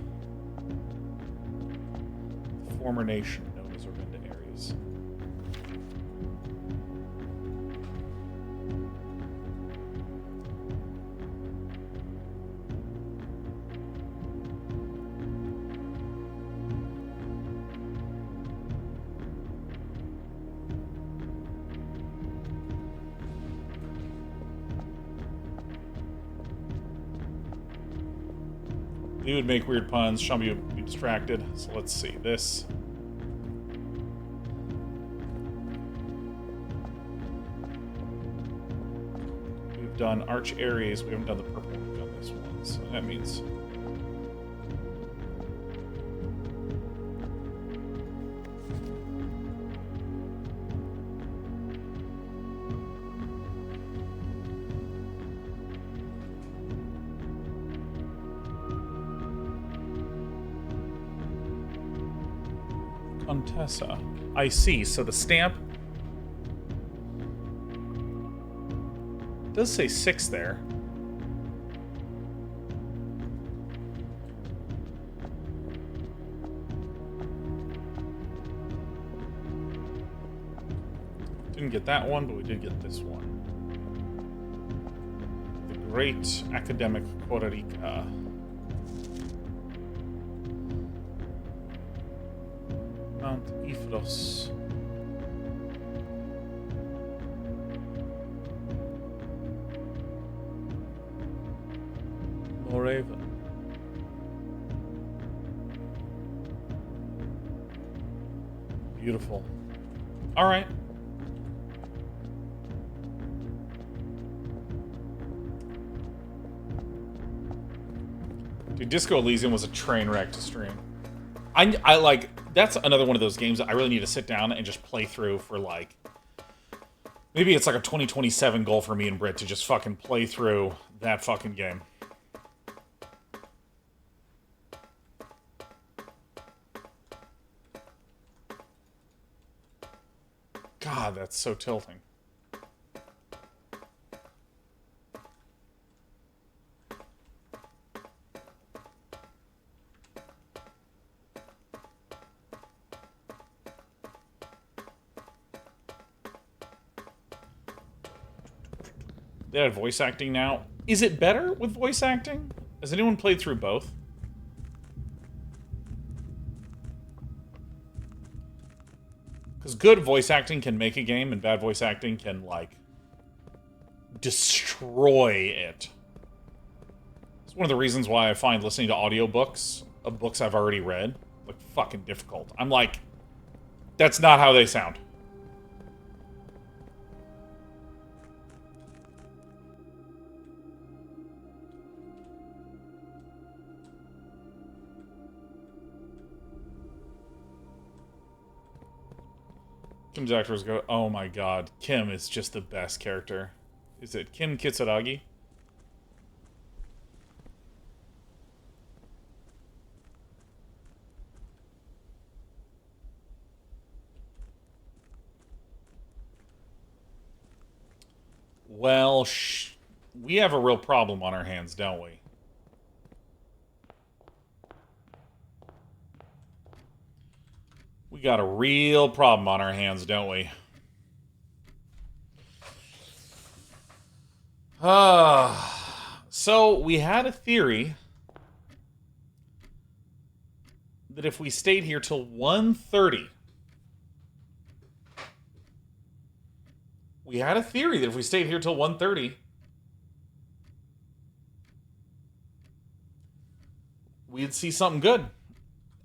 The former nation known as Orinda Aries. He would make weird puns. Shelby would be distracted. So let's see. This. We've done Arch Aries. We haven't done the purple one. We've done this one. So that means... Contessa. I see. So the stamp does say 6 there. Didn't get that one, but we did get this one. The Great Academic Puerto Rica. Mount Ifros. Moraven. Beautiful. All right. Dude, Disco Elysium was a train wreck to stream. I like, that's another one of those games that I really need to sit down and just play through for like, maybe it's like a 2027 goal for me and Britt to just fucking play through that fucking game. God, that's so tilting. They had voice acting now. Is it better with voice acting? Has anyone played through both? Because good voice acting can make a game, and bad voice acting can, like, destroy it. It's one of the reasons why I find listening to audiobooks of books I've already read, like, fucking difficult. I'm like, that's not how they sound. Kim's actors go, oh my god, Kim is just the best character. Is it Kim Kitsuragi? Well, we have a real problem on our hands, don't we? We got a real problem on our hands, don't we? So we had a theory that if we stayed here till 1:30, we had a theory that if we stayed here till 1:30, we'd see something good.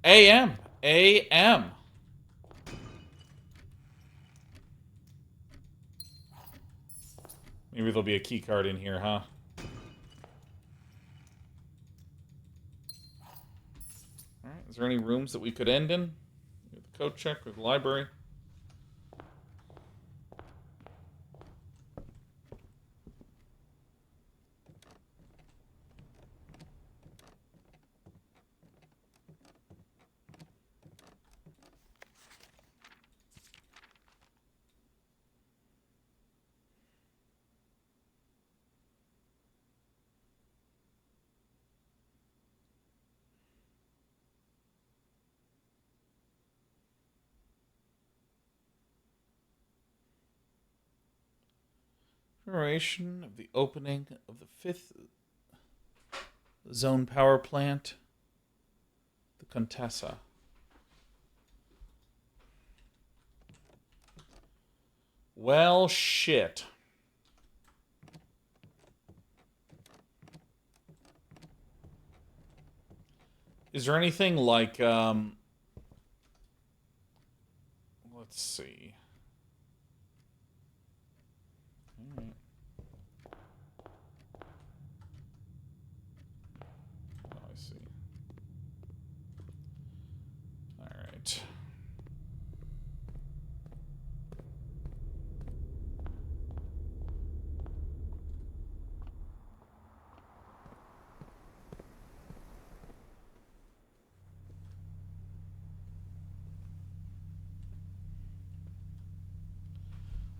AM. AM. Maybe there'll be a key card in here, huh? Alright, is there any rooms that we could end in? Code check with library. Duration of the opening of the 5th zone power plant, the Contessa. Well, shit. Is there anything like, let's see. All right. Oh, I see. All right.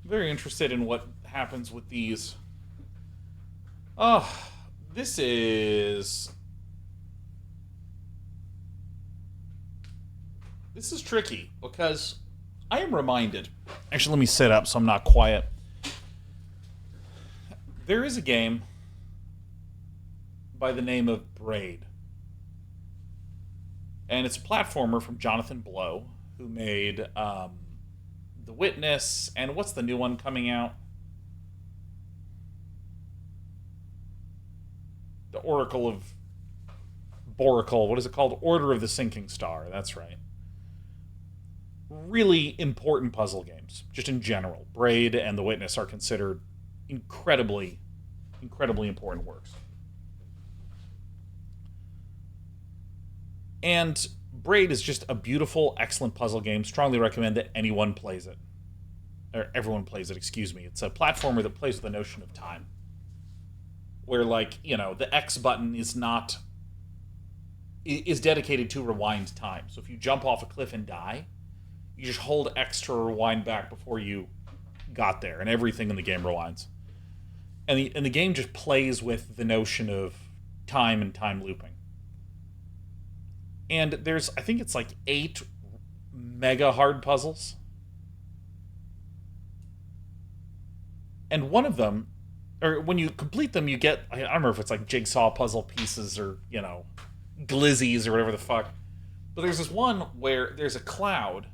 Very interested in what happens with these. Oh, this is tricky because I am reminded. Actually, let me sit up so I'm not quiet. There is a game by the name of Braid, and it's a platformer from Jonathan Blow, who made The Witness, and what's the new one coming out? The Oracle of Boracle. What is it called? Order of the Sinking Star. That's right. Really important puzzle games, just in general. Braid and The Witness are considered incredibly important works. And Braid is just a beautiful, excellent puzzle game. Strongly recommend that anyone plays it. Or everyone plays it, excuse me. It's a platformer that plays with the notion of time. Where, like, you know, the X button is dedicated to rewind time. So if you jump off a cliff and die, you just hold X to rewind back before you got there, and everything in the game rewinds. And the game just plays with the notion of time and time looping. And there's, I think it's like 8 mega hard puzzles. And one of them, or when you complete them, you get, I don't remember if it's like jigsaw puzzle pieces or, you know, glizzies or whatever the fuck. But there's this one where there's a cloud,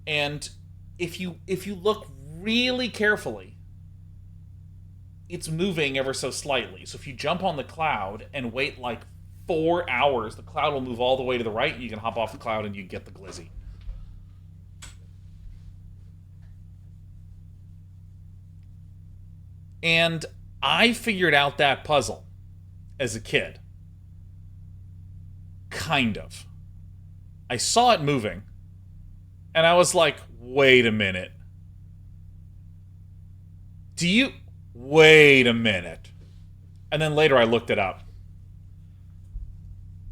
and if you look really carefully, it's moving ever so slightly. So if you jump on the cloud and wait like 4 hours, the cloud will move all the way to the right, and you can hop off the cloud and you get the glizzy. And I figured out that puzzle as a kid. Kind of. I saw it moving, and I was like, wait a minute. Wait a minute. And then later I looked it up.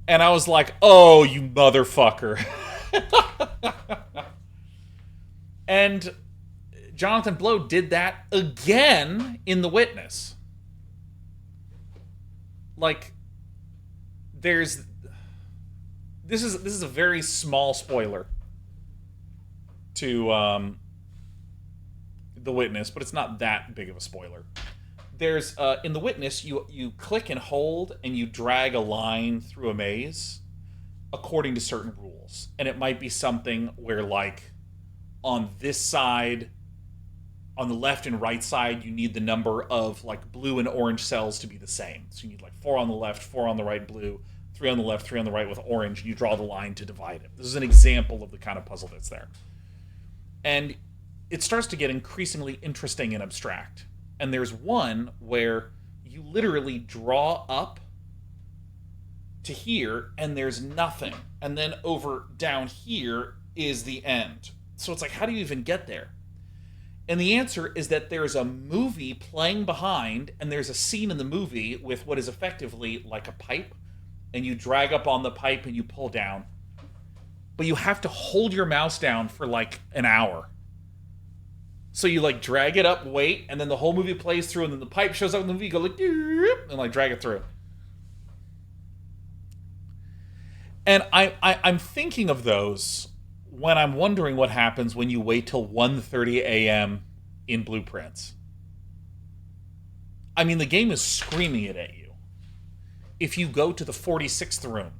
And I was like, oh, you motherfucker. And Jonathan Blow did that again in The Witness. Like, this is a very small spoiler to The Witness, but it's not that big of a spoiler. There's in The Witness, you click and hold and you drag a line through a maze according to certain rules. And it might be something where, like, on this side, on the left and right side, you need the number of, like, blue and orange cells to be the same. So you need, like, 4 on the left, 4 on the right blue, 3 on the left, 3 on the right with orange, and you draw the line to divide it. This is an example of the kind of puzzle that's there. And it starts to get increasingly interesting and abstract. And there's one where you literally draw up to here, and there's nothing. And then over down here is the end. So it's like, how do you even get there? And the answer is that there's a movie playing behind, and there's a scene in the movie with what is effectively like a pipe, and you drag up on the pipe and you pull down. But you have to hold your mouse down for like an hour. So you like drag it up, wait, and then the whole movie plays through, and then the pipe shows up in the movie, you go like, and like drag it through. And I'm thinking of those when I'm wondering what happens when you wait till 1:30 a.m. in Blueprints. I mean, the game is screaming it at you. If you go to the 46th room,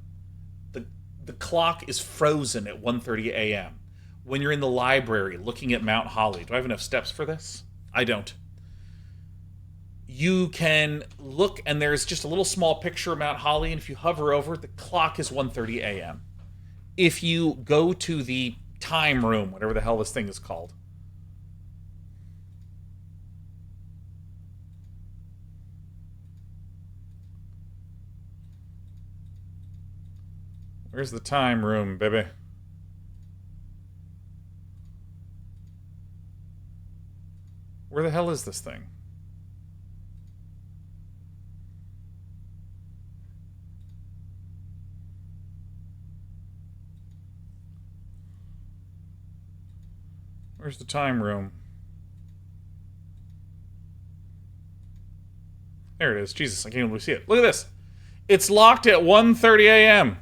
the clock is frozen at 1:30 a.m. When you're in the library looking at Mount Holly. Do I have enough steps for this? I don't. You can look, and there's just a little small picture of Mount Holly, and if you hover over it, the clock is 1:30 a.m. If you go to the time room, whatever the hell this thing is called, where's the time room, baby? Where the hell is this thing? Where's the time room? There it is. Jesus, I can't even see it. Look at this. It's locked at 1:30 a.m.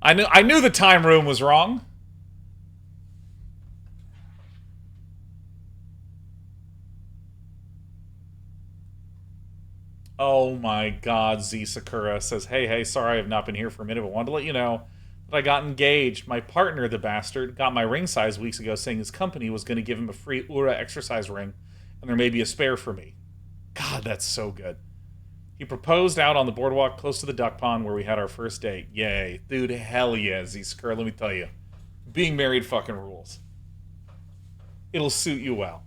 I knew the time room was wrong. Oh my God, Z Sakura says, hey, sorry I've not been here for a minute, but wanted to let you know that I got engaged. My partner, the bastard, got my ring size weeks ago, saying his company was going to give him a free Ura exercise ring, and there may be a spare for me. God, that's so good. He proposed out on the boardwalk close to the duck pond where we had our first date. Yay. Dude, hell yeah, Z Sakura, let me tell you. Being married fucking rules. It'll suit you well.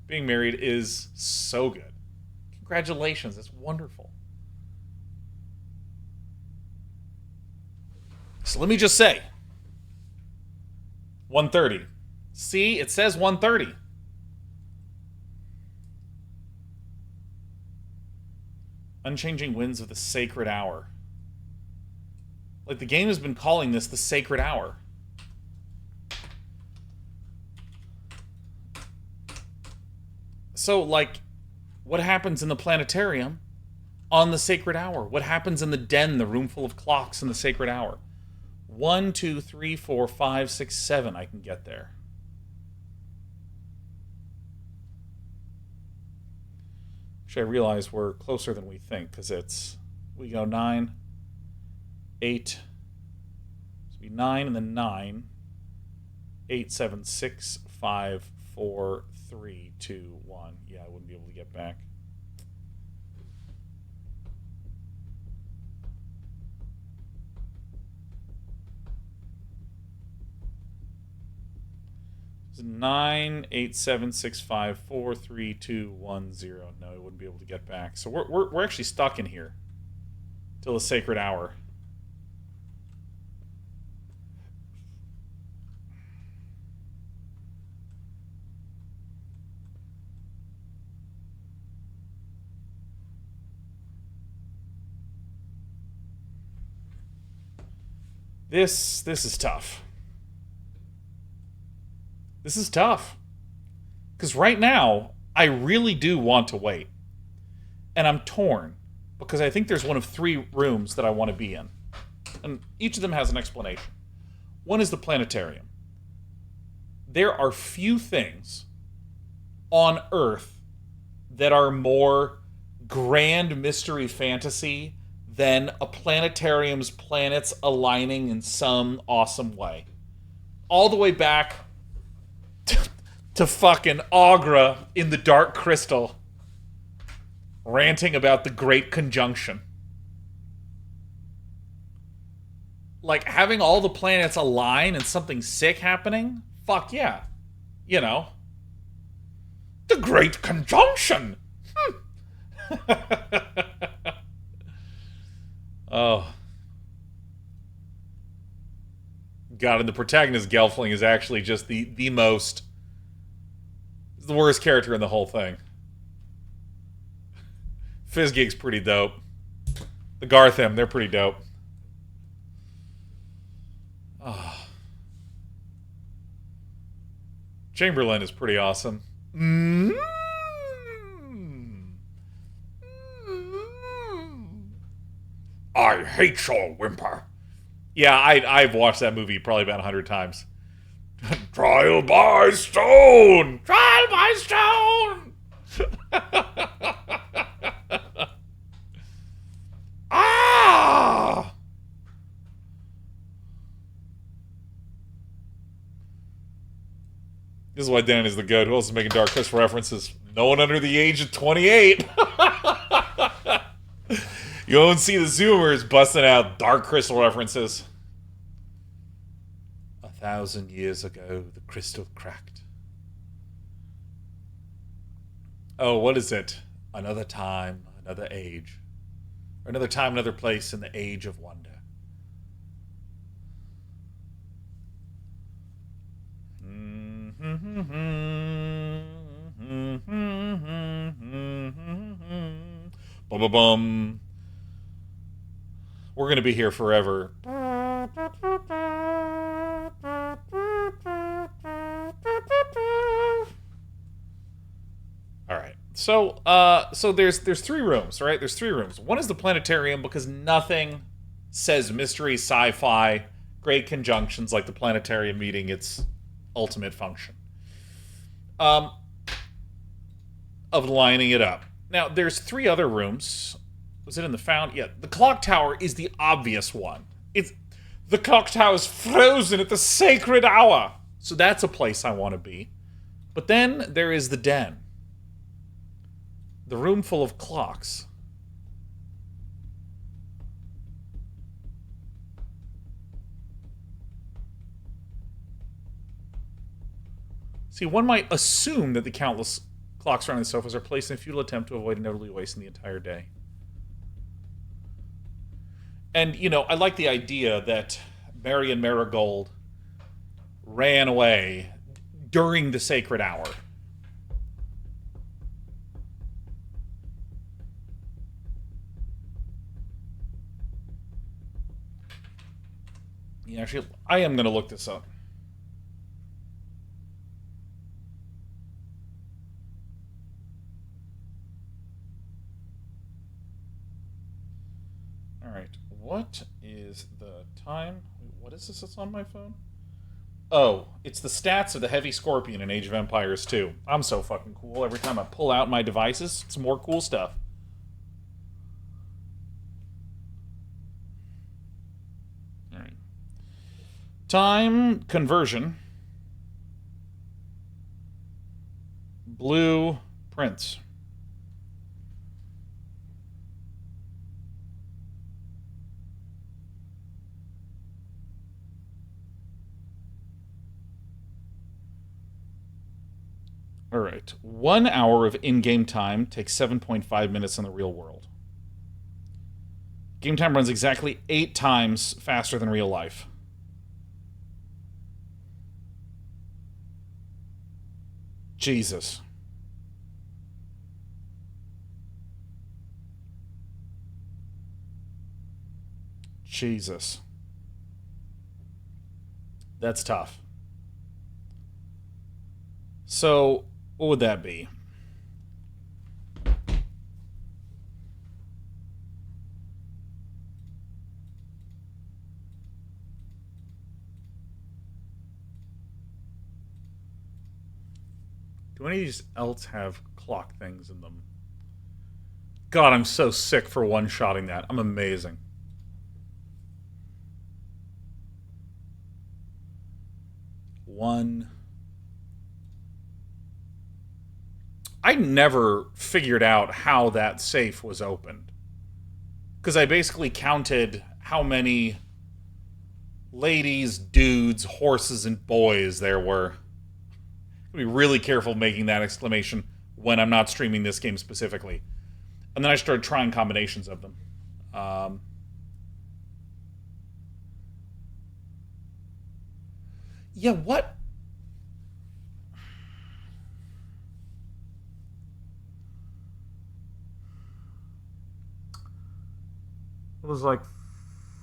Being married is so good. Congratulations, that's wonderful. So let me just say, 1:30. See, it says 1:30. Unchanging winds of the sacred hour. Like, the game has been calling this the sacred hour. So, like, what happens in the planetarium on the sacred hour? What happens in the den, the room full of clocks in the sacred hour? 1, 2, 3, 4, 5, 6, 7. I can get there. Actually, I realize we're closer than we think, because we go 9, 8. So it'll be 9 and then 9. 8, 7, 6, 5, 4, 3, 2, 1. Yeah, I wouldn't be able to get back. It's 9, 8, 7, 6, 5, 4, 3, 2, 1, 0. No, I wouldn't be able to get back. So we're actually stuck in here till the sacred hour. This is tough. This is tough. Because right now, I really do want to wait. And I'm torn. Because I think there's one of 3 rooms that I want to be in. And each of them has an explanation. One is the planetarium. There are few things on Earth that are more grand mystery fantasy than a planetarium's planets aligning in some awesome way. All the way back to fucking Agra in the Dark Crystal, ranting about the Great Conjunction. Like, having all the planets align and something sick happening? Fuck yeah. You know. The Great Conjunction! Oh. God, and the protagonist, Gelfling, is actually just the most... the worst character in the whole thing. Fizzgig's pretty dope. The Garthim, they're pretty dope. Oh. Chamberlain is pretty awesome. I hate your whimper. Yeah, I've watched that movie probably about 100 times. Trial by stone! Trial by stone! Ah! This is why Dan is the goat. Who else is making Dark Crystal references? No one under the age of 28. You won't see the Zoomers busting out Dark Crystal references. 1,000 years ago, the crystal cracked. Oh, what is it? Another time, another age. Or another time, another place in the age of wonder. Bum. We're going to be here forever. All right. So there's three rooms, right? There's three rooms. One is the planetarium because nothing says mystery, sci-fi, great conjunctions like the planetarium meeting its ultimate function. Of lining it up. Now, there's three other rooms. Was it in the found? Yeah, the clock tower is the obvious one. The clock tower is frozen at the sacred hour. So that's a place I want to be. But then there is the den. The room full of clocks. See, one might assume that the countless clocks surrounding the sofas are placed in a futile attempt to avoid inevitably wasting the entire day. And, you know, I like the idea that Marion Marigold ran away during the sacred hour. Yeah, actually, I am going to look this up. Alright, what is the time? What is this that's on my phone? Oh, it's the stats of the Heavy Scorpion in Age of Empires 2. I'm so fucking cool. Every time I pull out my devices, it's more cool stuff. Alright. Time conversion. Blueprints. Alright, 1 hour of in-game time takes 7.5 minutes in the real world. Game time runs exactly 8 times faster than real life. Jesus. Jesus. That's tough. So, what would that be? Do any of these else have clock things in them? God, I'm so sick for one-shotting that. I'm amazing. One... I never figured out how that safe was opened. Because I basically counted how many ladies, dudes, horses, and boys there were. I'll be really careful making that exclamation when I'm not streaming this game specifically. And then I started trying combinations of them. Yeah, what? It was like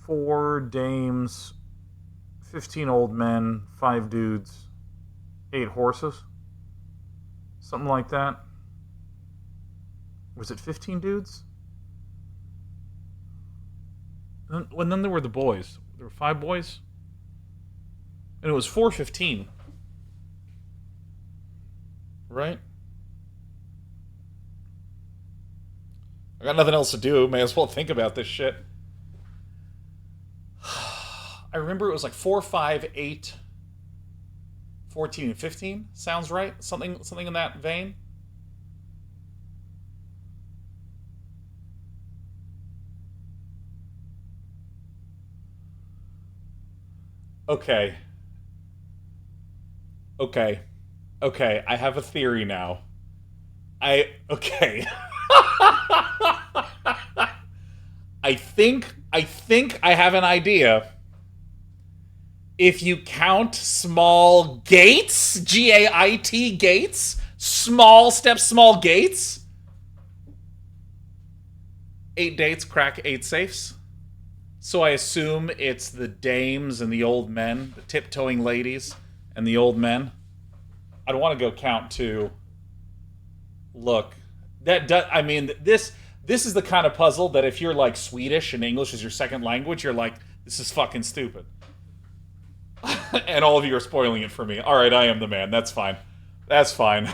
4 dames, 15 old men, 5 dudes, 8 horses, something like that. Was it 15 dudes? And then there were the boys. There were 5 boys, and it was 4:15, right? I got nothing else to do. May as well think about this shit. I remember it was like 4, 5, 8, 14, and 15. Sounds right. Something in that vein. Okay. Okay. Okay. I have a theory now. Okay. I think I have an idea. If you count small gates, GAIT gates, small steps, small gates, 8 dates crack 8 safes. So I assume it's the dames and the old men, the tiptoeing ladies and the old men. I'd want to go count to look. I mean, this is the kind of puzzle that if you're like Swedish and English is your second language, you're like, this is fucking stupid. And all of you are spoiling it for me. All right, I am the man. That's fine. That's fine.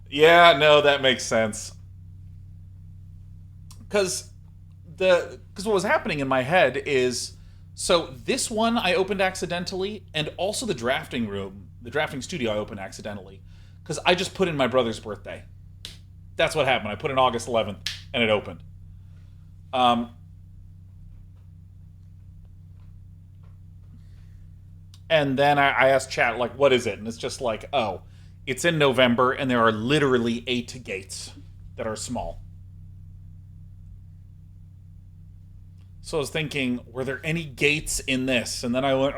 Yeah, no, that makes sense. Because what was happening in my head is, so this one I opened accidentally, and also the drafting room, the drafting studio I opened accidentally, because I just put in my brother's birthday. That's what happened. I put in August 11th, and it opened. Um, and then I asked chat, like, what is it? And it's just like, oh, it's in November, and there are literally 8 gates that are small. So I was thinking, were there any gates in this? And then I went,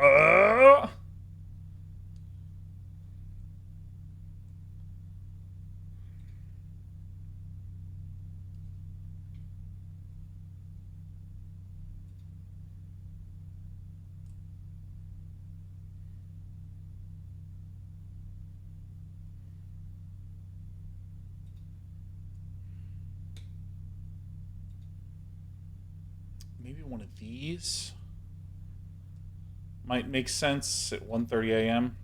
maybe one of these might make sense at 1:30 a.m.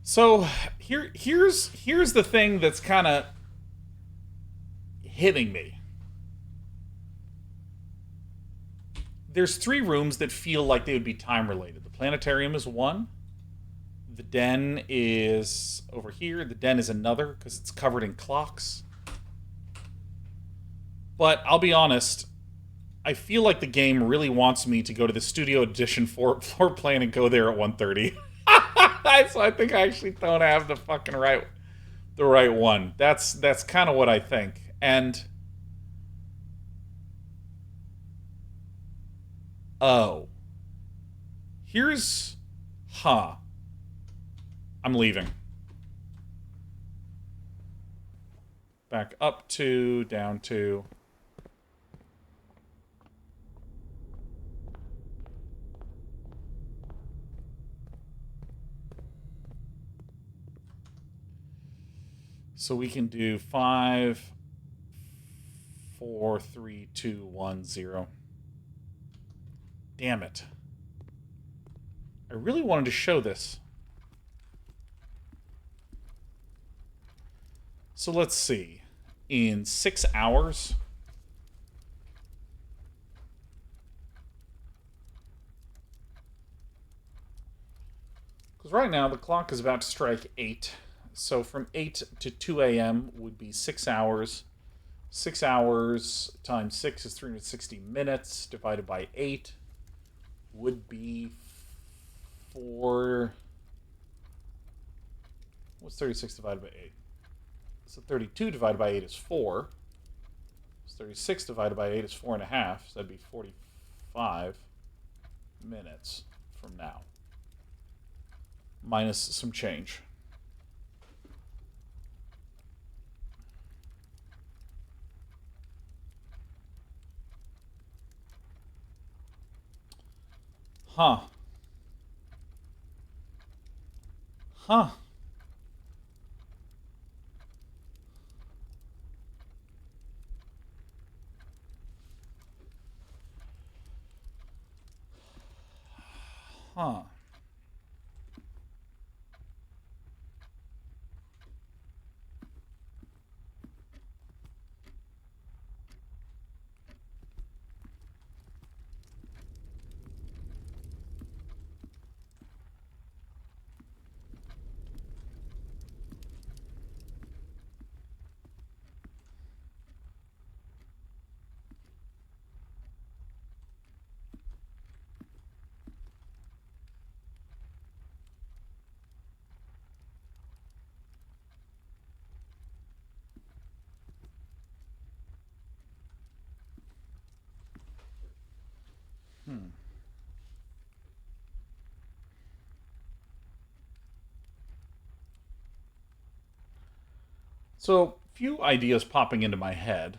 So here's the thing that's kind of hitting me. There's 3 rooms that feel like they would be time related. The planetarium is one. The den is over here. The den is another because it's covered in clocks. But I'll be honest, I feel like the game really wants me to go to the Studio Edition floor plan and go there at 1:30. So I think I actually don't have the right one. That's kind of what I think. And oh, here's I'm leaving. Back up 2, down 2. So we can do 5, 4, 3, 2, 1, 0. Damn it. I really wanted to show this. So let's see. In 6 hours. Because right now the clock is about to strike 8. So from 8 to 2 a.m. would be 6 hours. 6 hours times 6 is 360 minutes. Divided by 8 would be 4... What's 36 divided by 8? So 32 divided by 8 is 4. So 36 divided by 8 is 4.5. So that'd be 45 minutes from now. Minus some change. Huh. Huh. Huh. So, few ideas popping into my head.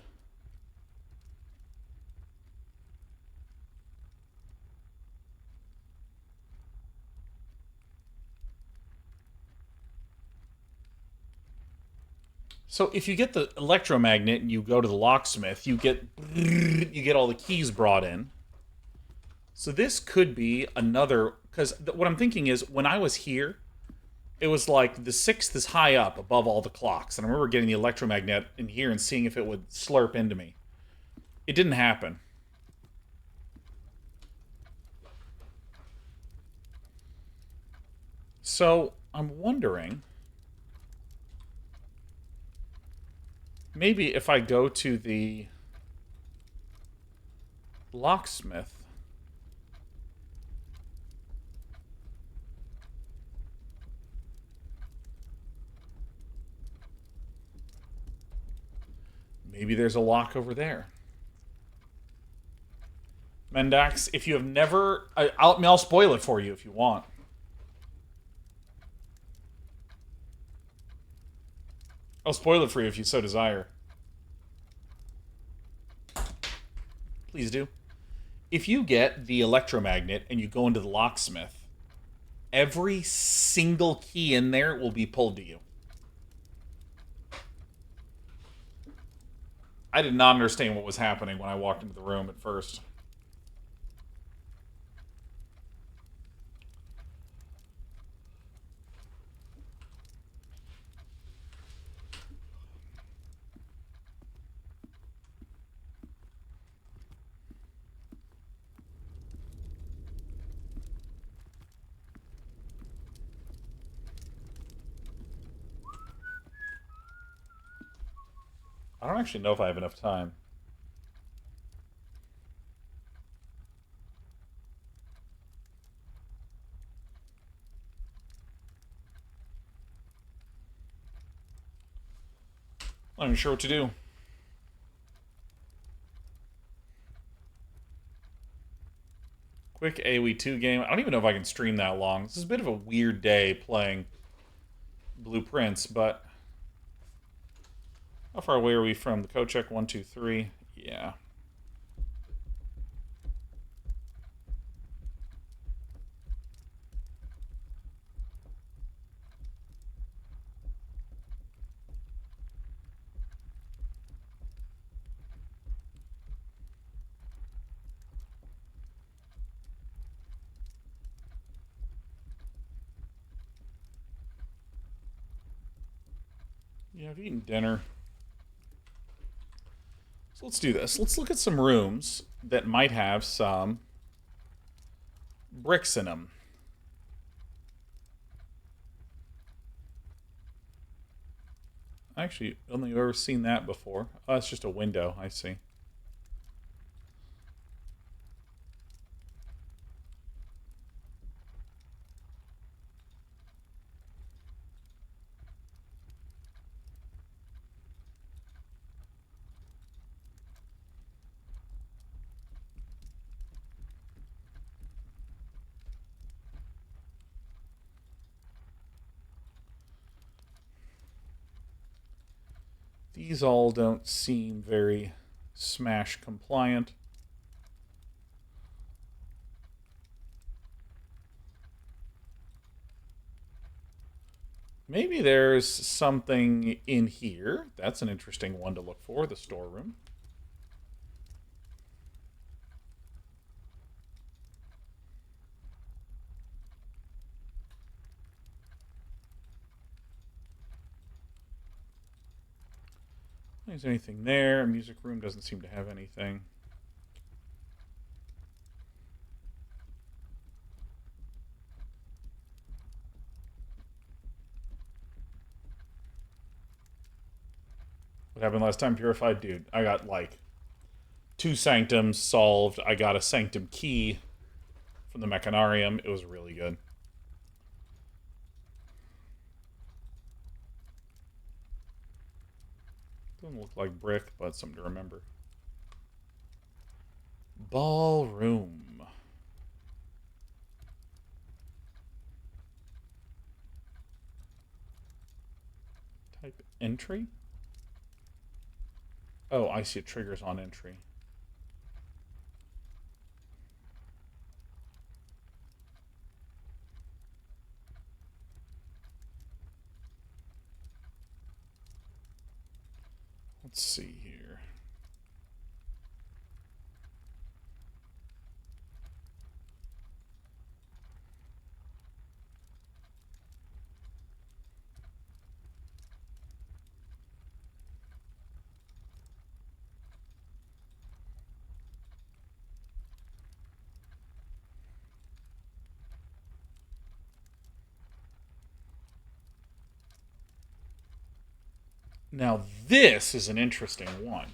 So, if you get the electromagnet and you go to the locksmith, you get all the keys brought in. So this could be another, because what I'm thinking is when I was here, it was like the 6th is high up above all the clocks, and I remember getting the electromagnet in here and seeing if it would slurp into me. It didn't happen. So I'm wondering, maybe if I go to the locksmith, maybe there's a lock over there. Mendax, if you have never... I'll spoil it for you if you want. I'll spoil it for you if you so desire. Please do. If you get the electromagnet and you go into the locksmith, every single key in there will be pulled to you. I did not understand what was happening when I walked into the room at first. I don't actually know if I have enough time. I'm not even sure what to do. Quick AoE 2 game. I don't even know if I can stream that long. This is a bit of a weird day playing Blueprints, but... How far away are we from the code check? 1, 2, 3. Yeah. Yeah, I've eaten dinner. So let's do this. Let's look at some rooms that might have some bricks in them. Actually, I don't think I've ever seen that before. Oh, it's just a window. I see. These all don't seem very Smash compliant. Maybe there's something in here. That's an interesting one to look for, the storeroom. Is there anything there? A music room doesn't seem to have anything. What happened last time? Purified? Dude, I got like 2 sanctums solved. I got a sanctum key from the Mechanarium. It was really good. Doesn't look like brick, but something to remember. Ballroom. Type entry? Oh, I see it triggers on entry. Let's see here. Now, this is an interesting one.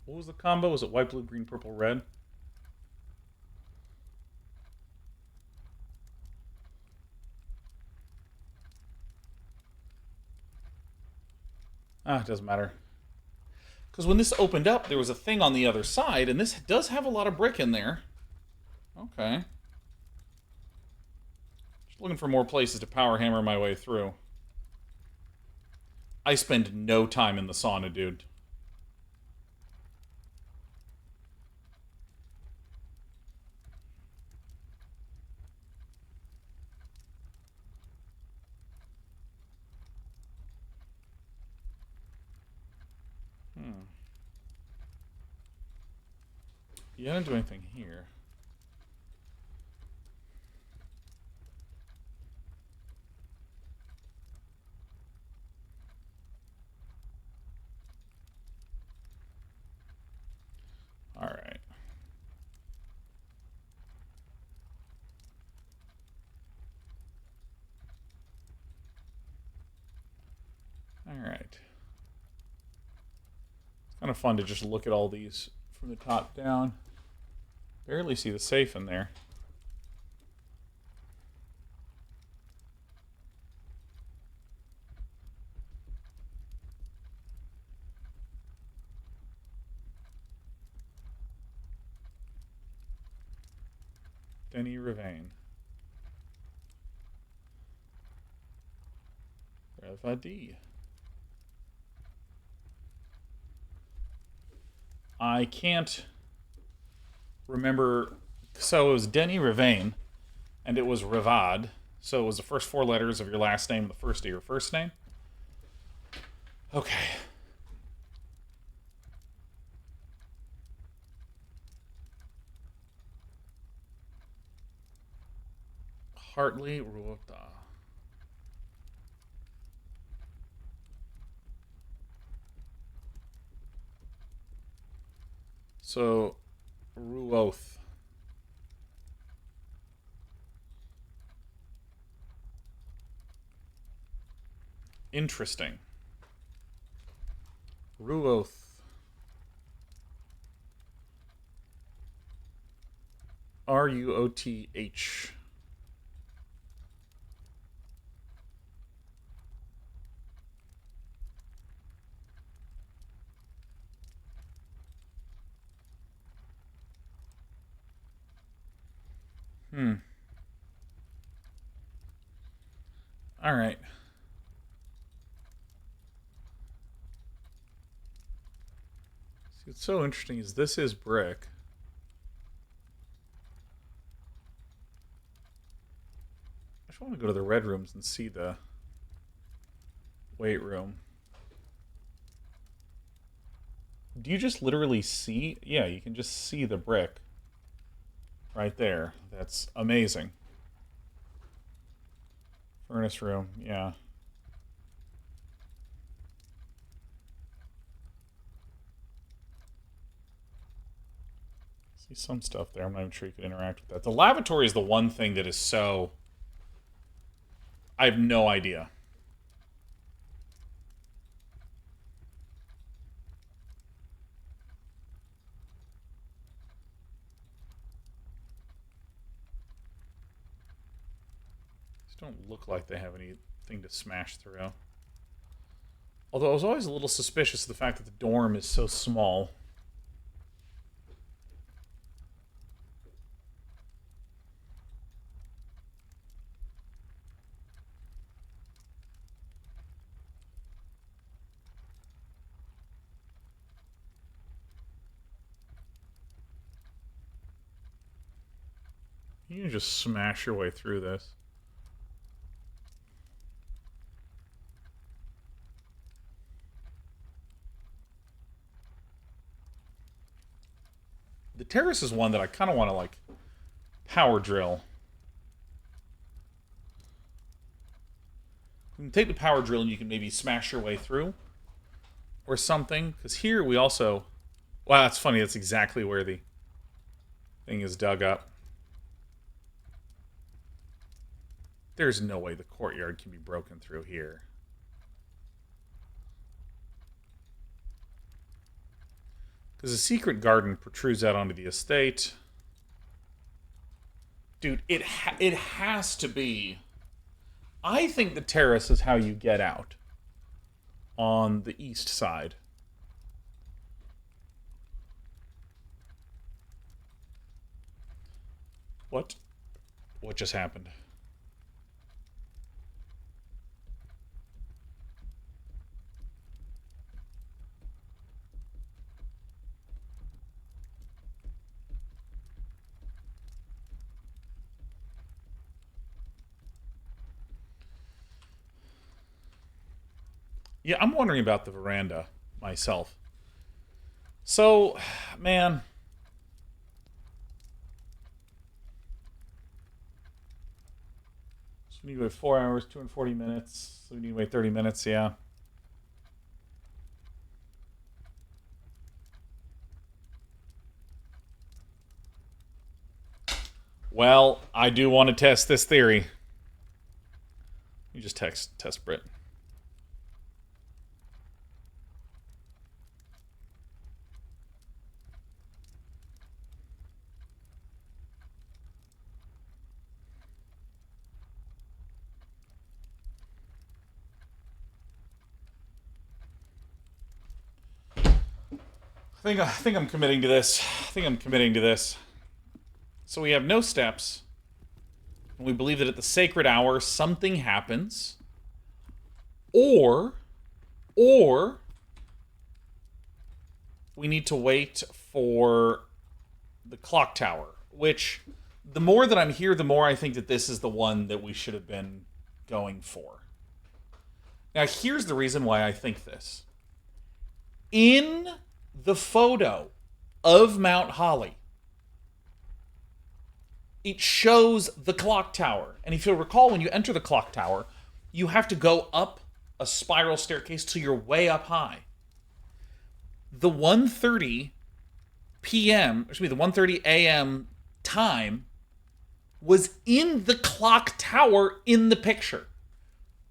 What was the combo? Was it white, blue, green, purple, red? It doesn't matter. Because when this opened up, there was a thing on the other side, and this does have a lot of brick in there. Okay. Just looking for more places to power hammer my way through. I spend no time in the sauna, dude. You didn't do anything here. All right. All right. It's kind of fun to just look at all these from the top down. Barely see the safe in there. Denny Ravane. Revadi. I can't remember. So it was Denny Ravane, and it was Ravad. So it was the first 4 letters of your last name, the first of your first name. Okay. Hartley Ruota. So, Ruoth. Interesting. Ruoth. Ruoth. All right. See, what's so interesting is this is brick. I just want to go to the red rooms and see the weight room. Do you just literally see? Yeah, you can just see the brick right there. That's amazing. Furnace room, yeah. See some stuff there. I'm not even sure you can interact with that. The lavatory is the one thing that is so... I have no idea. These don't look like they have anything to smash through. Although I was always a little suspicious of the fact that the dorm is so small. You can just smash your way through this. The terrace is one that I kind of want to, like, power drill. You can take the power drill and you can maybe smash your way through. Or something. Because here we also... Wow, that's funny. That's exactly where the thing is dug up. There's no way the courtyard can be broken through here. Because the secret garden protrudes out onto the estate. Dude, it has to be... I think the terrace is how you get out. On the east side. What? What just happened? Yeah, I'm wondering about the veranda myself. So, man. So we need to wait 4 hours, 240 minutes. So we need to wait 30 minutes, yeah. Well, I do want to test this theory. You just test Brit. I think I'm committing to this. So we have no steps. And we believe that at the sacred hour something happens. Or we need to wait for the clock tower, which the more that I'm here, the more I think that this is the one that we should have been going for. Now, here's the reason why I think this. In the photo of Mount Holly, it shows the clock tower. And if you'll recall, when you enter the clock tower, you have to go up a spiral staircase till you're way up high. The 1:30 p.m., excuse me, the 1:30 a.m. time was in the clock tower in the picture.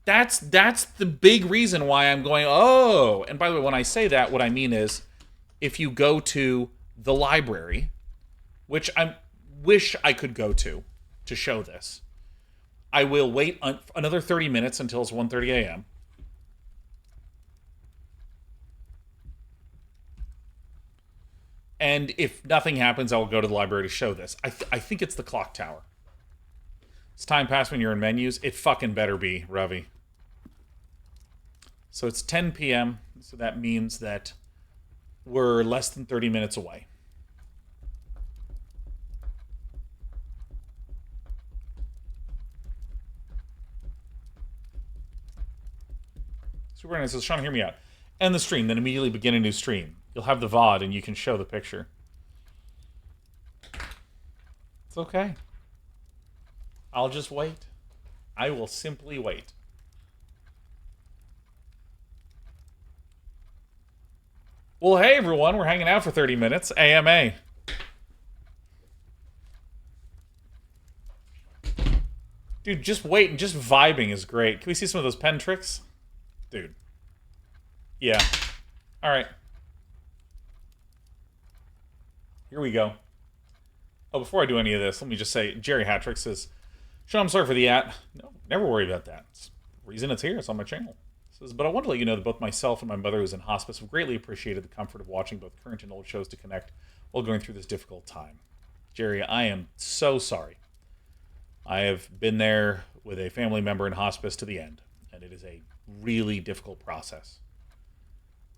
That's the big reason why I'm going, oh. And by the way, when I say that, what I mean is, if you go to the library, which I wish I could go to show this, I will wait another 30 minutes until it's 1:30 a.m. And if nothing happens, I will go to the library to show this. I think it's the clock tower. It's time passed when you're in menus. It fucking better be, Ravi. So it's 10 p.m., so that means that we're less than 30 minutes away. Super nice. So Sean, hear me out. End the stream, then immediately begin a new stream. You'll have the VOD and you can show the picture. It's okay. I'll just wait. I will simply wait. Well, hey everyone, we're hanging out for 30 minutes. AMA. Dude, just wait and just vibing is great. Can we see some of those pen tricks? Dude. Yeah. Alright. Here we go. Oh, before I do any of this, let me just say, Jerry Hattrick says, Sean, I'm sorry for the at. No, never worry about that. It's the reason it's here. It's on my channel. It says, but I want to let you know that both myself and my mother, who's in hospice, have greatly appreciated the comfort of watching both current and old shows to connect while going through this difficult time. Jerry, I am so sorry. I have been there with a family member in hospice to the end, and it is a really difficult process.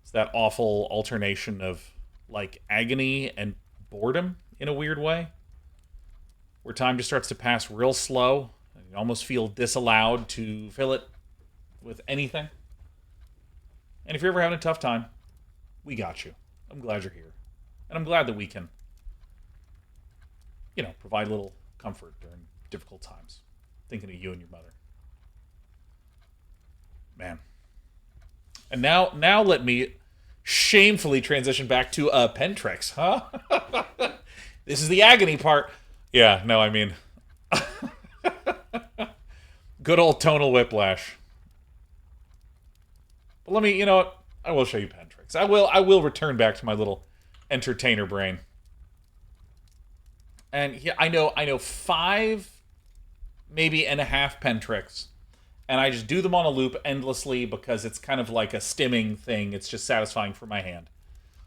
It's that awful alternation of, like, agony and boredom in a weird way, where time just starts to pass real slow, and you almost feel disallowed to fill it with anything. And if you're ever having a tough time, we got you. I'm glad you're here. And I'm glad that we can, you know, provide a little comfort during difficult times. Thinking of you and your mother. Man. And now let me shamefully transition back to pen tricks, huh? This is the agony part. Yeah, no, I mean... good old tonal whiplash. But let me, you know what? I will show you pen tricks. I will return back to my little entertainer brain. And here, I know 5, maybe and a half pen tricks. And I just do them on a loop endlessly because it's kind of like a stimming thing. It's just satisfying for my hand.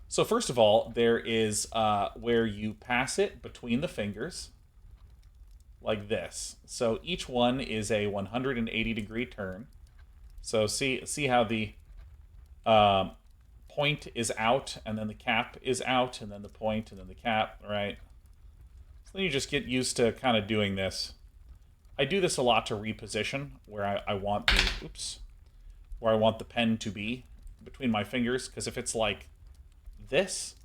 So first of all, there is where you pass it between the fingers. Like this. So each one is a 180-degree turn. So see how the point is out, and then the cap is out, and then the point, and then the cap, right? So then you just get used to kind of doing this. I do this a lot to reposition where I want the where I want the pen to be between my fingers, because if it's like this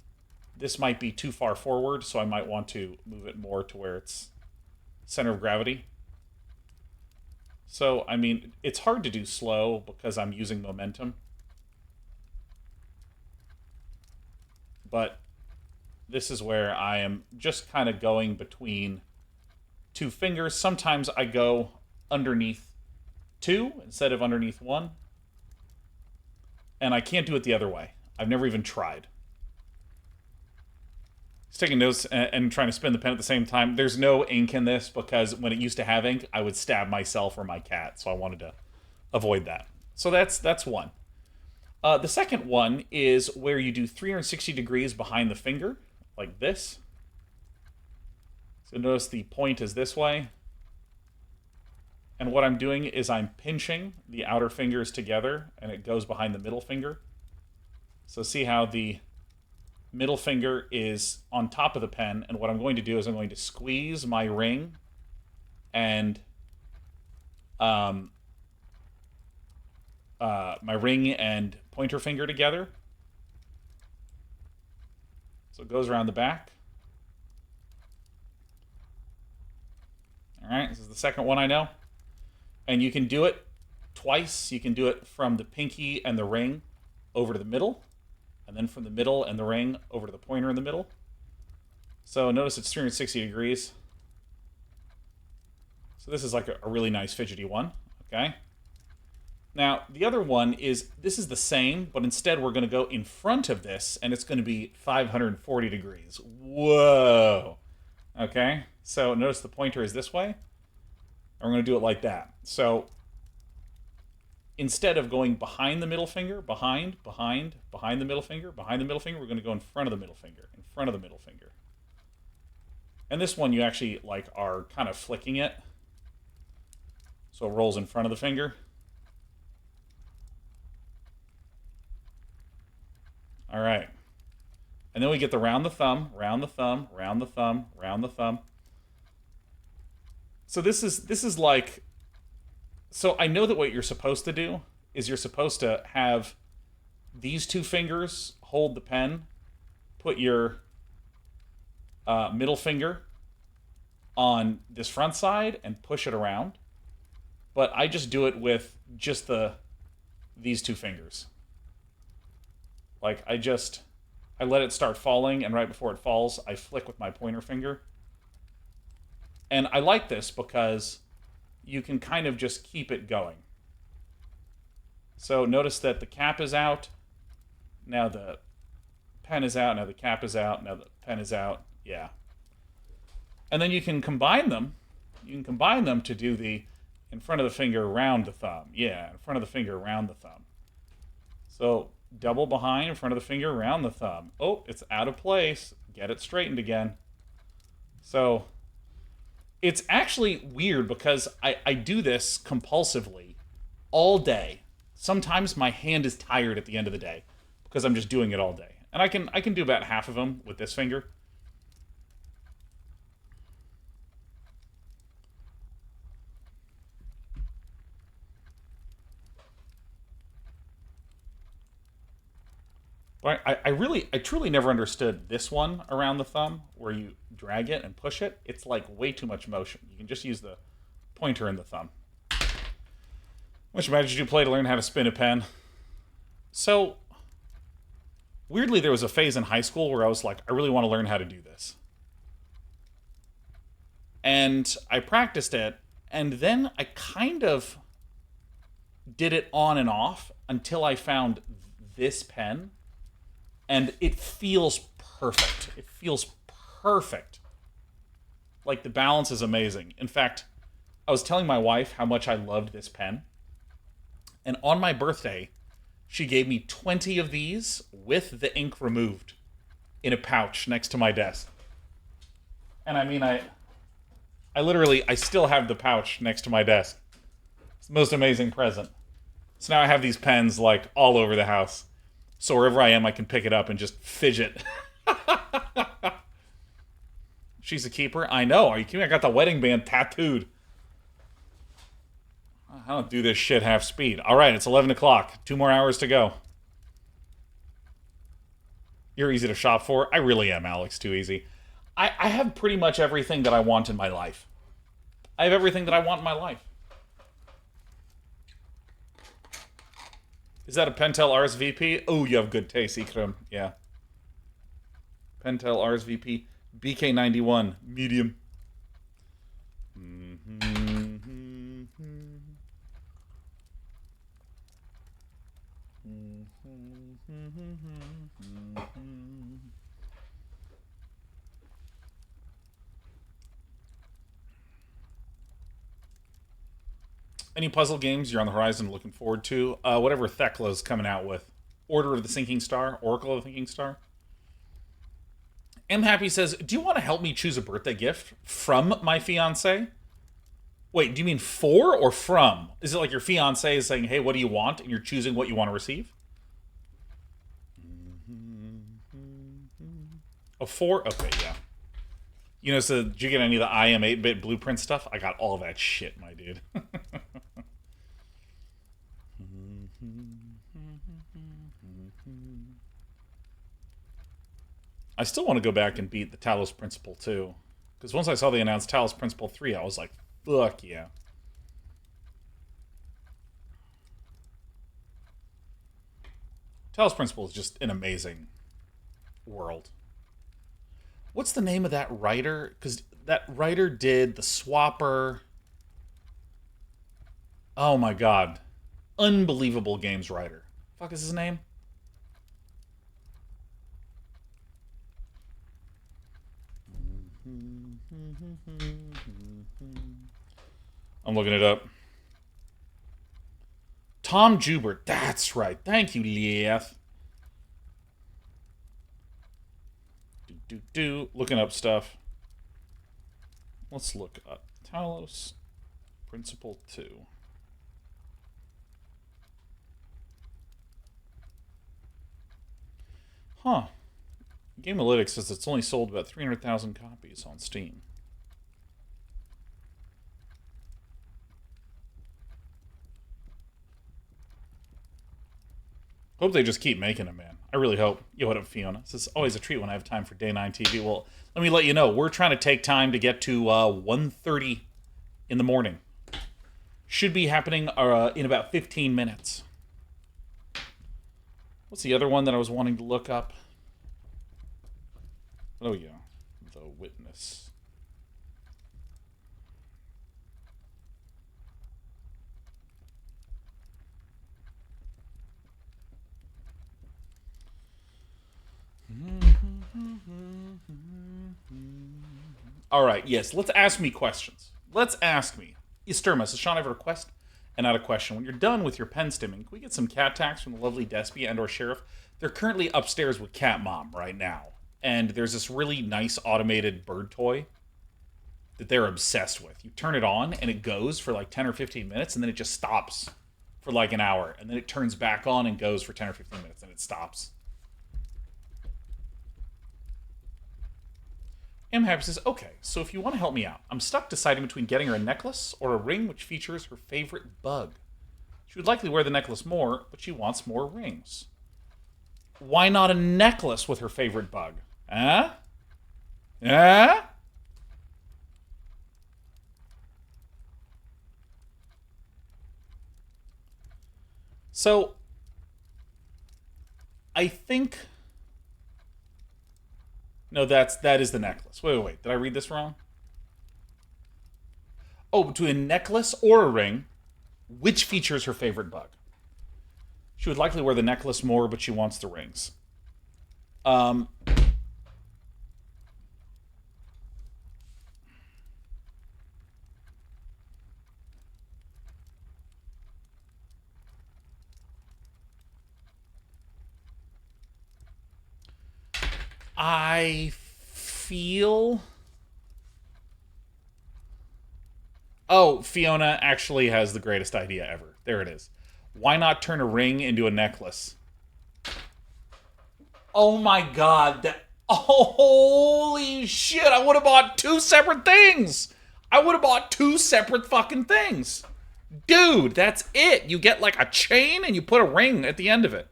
might be too far forward, so I might want to move it more to where it's center of gravity. So, I mean, it's hard to do slow because I'm using momentum. But this is where I am just kind of going between 2 fingers. Sometimes I go underneath 2 instead of underneath 1. And I can't do it the other way. I've never even tried. Just taking notes and trying to spin the pen at the same time. There's no ink in this because when it used to have ink, I would stab myself or my cat. So I wanted to avoid that. So that's one. The second one is where you do 360 degrees behind the finger, like this. So notice the point is this way. And what I'm doing is I'm pinching the outer fingers together, and it goes behind the middle finger. So see how the middle finger is on top of the pen, and what I'm going to do is I'm going to squeeze my ring and pointer finger together. So it goes around the back. All right, this is the second one I know. And you can do it twice. You can do it from the pinky and the ring over to the middle, and then from the middle and the ring over to the pointer in the middle. So notice it's 360 degrees. So this is like a really nice fidgety one, okay? Now, the other one is, this is the same, but instead we're going to go in front of this, and it's going to be 540 degrees. Whoa! Okay, so notice the pointer is this way, and we're going to do it like that. So instead of going behind the middle finger, behind the middle finger, behind the middle finger, we're going to go in front of the middle finger, in front of the middle finger. And this one you actually like are kind of flicking it. So it rolls in front of the finger. All right. And then we get the round the thumb, round the thumb, round the thumb, round the thumb. So this is like, so I know that what you're supposed to do is you're supposed to have these two fingers hold the pen, put your middle finger on this front side and push it around. But I just do it with just these two fingers. Like I let it start falling, and right before it falls, I flick with my pointer finger. And I like this because you can kind of just keep it going. So notice that the cap is out. Now the pen is out. Now the cap is out. Now the pen is out. Yeah. And then you can combine them. You can combine them to do the in front of the finger, around the thumb. Yeah, in front of the finger, around the thumb. So double behind, in front of the finger, around the thumb. Oh, it's out of place. Get it straightened again. So it's actually weird because I do this compulsively all day. Sometimes my hand is tired at the end of the day because I'm just doing it all day. And I can do about half of them with this finger. But I truly never understood this one around the thumb where you drag it and push it. It's like way too much motion. You can just use the pointer and the thumb. Which match did you play to learn how to spin a pen? So, weirdly, there was a phase in high school where I was like, I really want to learn how to do this. And I practiced it, and then I kind of did it on and off until I found this pen. And it feels perfect. It feels perfect. Like, the balance is amazing. In fact, I was telling my wife how much I loved this pen. And on my birthday, she gave me 20 of these with the ink removed in a pouch next to my desk. And I mean, I still have the pouch next to my desk. It's the most amazing present. So now I have these pens, like, all over the house. So wherever I am, I can pick it up and just fidget. She's a keeper? I know. Are you kidding me? I got the wedding band tattooed. I don't do this shit half speed. All right, it's 11 o'clock. 2 more hours to go. You're easy to shop for. I really am, Alex. Too easy. I have pretty much everything that I want in my life. I have everything that I want in my life. Is that a Pentel RSVP? Oh, you have good taste, Ikram. Yeah. Pentel RSVP BK91 medium. Any puzzle games you're on the horizon looking forward to? Whatever Thekla's coming out with. Order of the Sinking Star, Oracle of the Sinking Star. M Happy says, do you want to help me choose a birthday gift from my fiance? Wait, do you mean for or from? Is it like your fiance is saying, hey, what do you want? And you're choosing what you want to receive? Oh, for? Okay, yeah. You know, so did you get any of the IM 8-bit blueprint stuff? I got all that shit, my dude. I still want to go back and beat the Talos Principle 2. Because once I saw they announced Talos Principle 3, I was like, fuck yeah. Talos Principle is just an amazing world. What's the name of that writer? Because that writer did The Swapper. Oh my god. Unbelievable games writer. Fuck is his name? I'm looking it up. Tom Jubert. That's right. Thank you, Leith. Looking up stuff. Let's look up Talos Principle 2. Huh. Gamealytics says it's only sold about 300,000 copies on Steam. Hope they just keep making them, man. I really hope. Yo, what up, Fiona? This is always a treat when I have time for Day9 TV. Well, let me let you know, we're trying to take time to get to 1:30 in the morning. Should be happening in about 15 minutes. What's the other one that I was wanting to look up? Oh, yeah. The Witness. All right, yes, let's ask me questions. Let's ask me. Isturma, says Sean, I have a request and not a question. When you're done with your pen stimming, can we get some cat tax from the lovely Despy and or Sheriff? They're currently upstairs with Cat Mom right now. And there's this really nice automated bird toy that they're obsessed with. You turn it on, and it goes for like 10 or 15 minutes, and then it just stops for like an hour. And then it turns back on and goes for 10 or 15 minutes, and it stops. M. Happy says, okay, so if you want to help me out, I'm stuck deciding between getting her a necklace or a ring which features her favorite bug. She would likely wear the necklace more, but she wants more rings. Why not a necklace with her favorite bug? Huh? Huh? So, I think... No, that is the necklace. Wait. Did I read this wrong? Oh, between a necklace or a ring, which features her favorite bug? She would likely wear the necklace more, but she wants the rings. I feel... Oh, Fiona actually has the greatest idea ever. There it is. Why not turn a ring into a necklace? Oh my god. Holy shit, I would have bought two separate things. I would have bought two separate fucking things. Dude, that's it. You get like a chain and you put a ring at the end of it.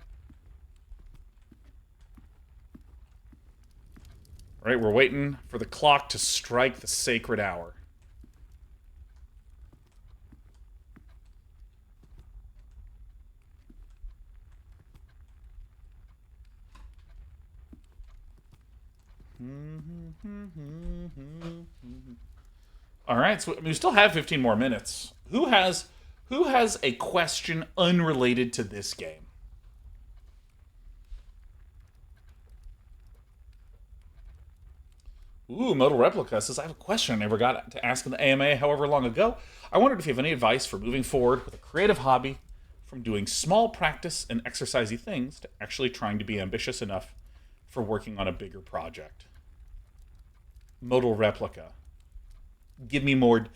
All right, we're waiting for the clock to strike the sacred hour. All right, so we still have 15 more minutes. Who has a question unrelated to this game? Ooh, Modal Replica says, I have a question I never got to ask in the AMA however long ago. I wondered if you have any advice for moving forward with a creative hobby from doing small practice and exercisey things to actually trying to be ambitious enough for working on a bigger project. Modal Replica. Give me more,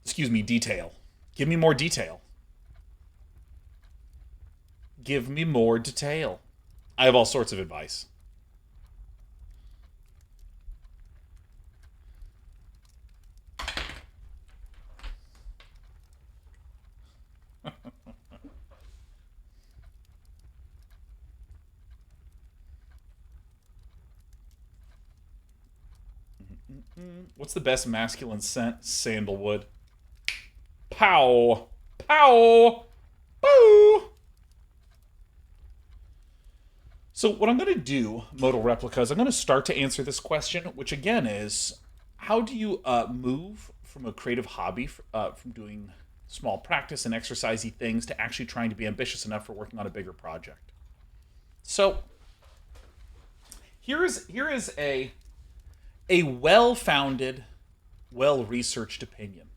detail. Give me more detail. Give me more detail. I have all sorts of advice. What's the best masculine scent? Sandalwood. Pow! Pow! Boo! So what I'm going to do, Modal Replicas, I'm going to start to answer this question, which again is, how do you move from a creative hobby, from doing small practice and exercisey things to actually trying to be ambitious enough for working on a bigger project? So here is a well-founded, well-researched opinion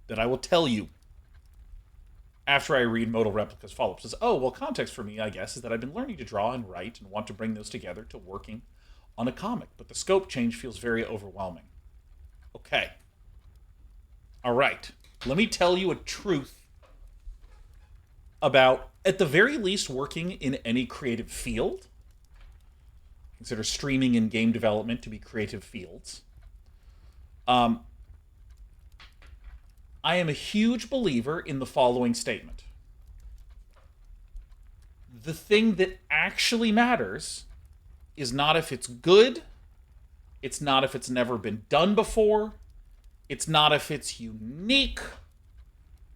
that I will tell you after I read Modal Replica's follow-up. Says, oh, well, context for me, I guess, is that I've been learning to draw and write and want to bring those together to working on a comic, but the scope change feels very overwhelming. Okay. All right. Let me tell you a truth about, at the very least, working in any creative field. Consider streaming and game development to be creative fields. Um, I am a huge believer in the following statement. The thing that actually matters is not if it's good, it's not if it's never been done before, it's not if it's unique,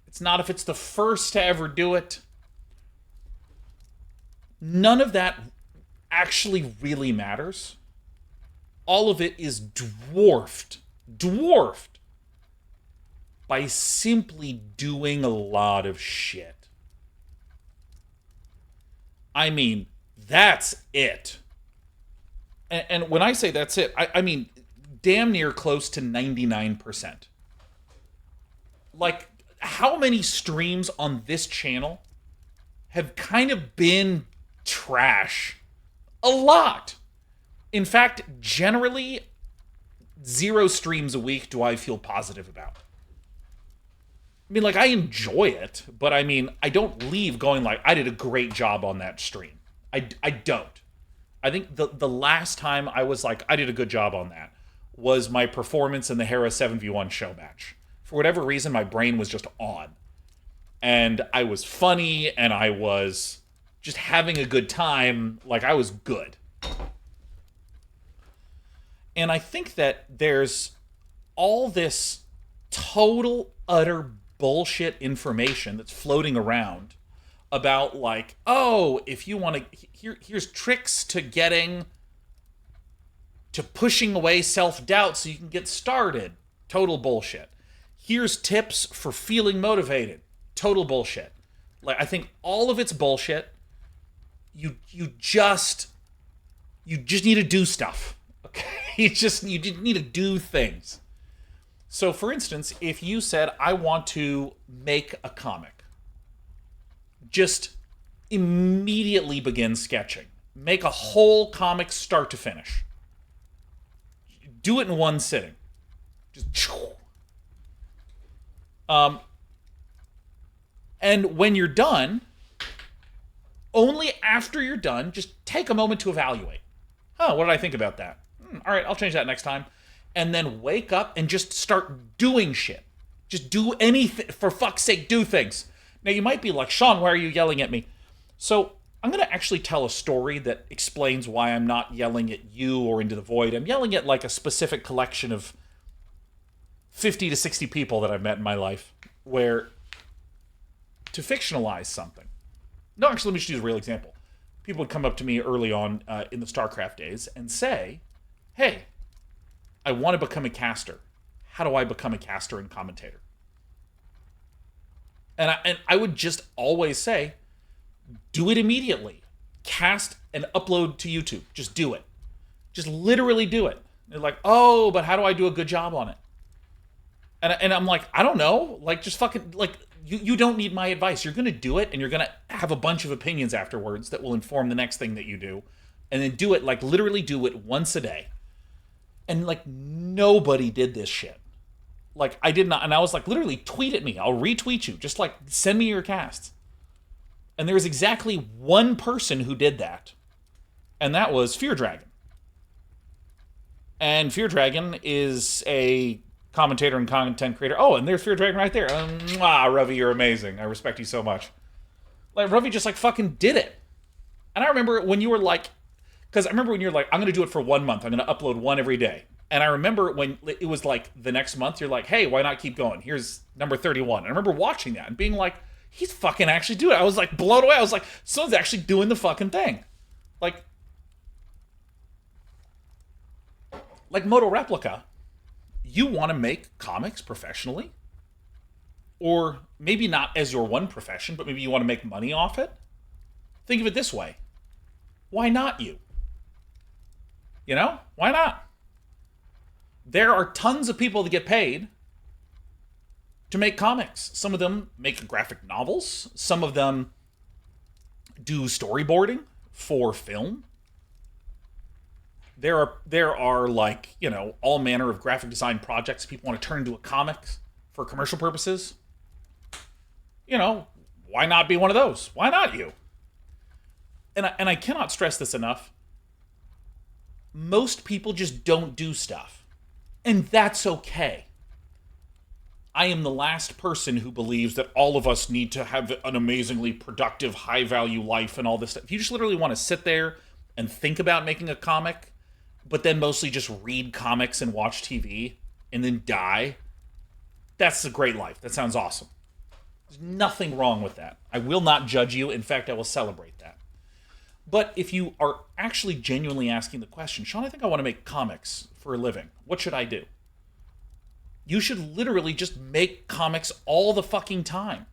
it's not if it's the first to ever do it. None of that actually really matters. All of it is dwarfed by simply doing a lot of shit. I mean, that's it. And when I say that's it, I mean damn near close to 99%. Like, how many streams on this channel have kind of been trash? A lot. In fact, generally, 0 streams a week do I feel positive about. I mean, like, I enjoy it, but I mean, I don't leave going like, I did a great job on that stream. I don't. I think the last time I was like, I did a good job on that, was my performance in the Hera 7v1 show match. For whatever reason, my brain was just on. And I was funny, and I was just having a good time. Like, I was good. And I think that there's all this total, utter bullshit information that's floating around about, like, oh, if you want to, here's tricks to pushing away self-doubt so you can get started. Total bullshit. Here's tips for feeling motivated. Total bullshit. Like, I think all of it's bullshit. You just need to do stuff. Okay? You need to do things. So, for instance, if you said, I want to make a comic, just immediately begin sketching. Make a whole comic start to finish. Do it in one sitting. Just... and when you're done, only after you're done, just take a moment to evaluate. What did I think about that? All right, I'll change that next time. And then wake up and just start doing shit. Just do anything. For fuck's sake, do things. Now, you might be like, Sean, why are you yelling at me? So, I'm going to actually tell a story that explains why I'm not yelling at you or into the void. I'm yelling at, like, a specific collection of 50 to 60 people that I've met in my life, where to fictionalize something. No, actually, let me just use a real example. People would come up to me early on in the StarCraft days and say, hey, I want to become a caster. How do I become a caster and commentator? And I would just always say, do it immediately. Cast and upload to YouTube. Just do it. Just literally do it. They're like, oh, but how do I do a good job on it? And I'm like, I don't know. Like, just fucking, like, you don't need my advice. You're going to do it, and you're going to have a bunch of opinions afterwards that will inform the next thing that you do. And then do it, like, literally do it once a day. And, like, nobody did this shit. Like, I did not. And I was like, literally, tweet at me. I'll retweet you. Just, like, send me your casts. And there was exactly one person who did that. And that was Fear Dragon. And Fear Dragon is a commentator and content creator. Oh, and there's Fear Dragon right there. Ravi, you're amazing. I respect you so much. Like, Ravi just, like, fucking did it. And I remember when you were like, because I remember when you're like, I'm going to do it for 1 month. I'm going to upload one every day. And I remember when it was like the next month, you're like, hey, why not keep going? Here's number 31. And I remember watching that and being like, he's fucking actually doing it. I was like blown away. I was like, someone's actually doing the fucking thing. Like Moto Replica, you want to make comics professionally? Or maybe not as your one profession, but maybe you want to make money off it? Think of it this way. Why not you? You know? Why not? There are tons of people that get paid to make comics. Some of them make graphic novels. Some of them do storyboarding for film. There are like, you know, all manner of graphic design projects people want to turn into a comics. for commercial purposes, why not be one of those? Why not you? And I cannot stress this enough. Most people just don't do stuff. And that's okay. I am the last person who believes that all of us need to have an amazingly productive, high-value life and all this stuff. If you just literally want to sit there and think about making a comic, but then mostly just read comics and watch TV, and then die, that's a great life. That sounds awesome. There's nothing wrong with that. I will not judge you. In fact, I will celebrate that. But if you are actually genuinely asking the question, Sean, I think I want to make comics for a living. What should I do? You should literally just make comics all the fucking time.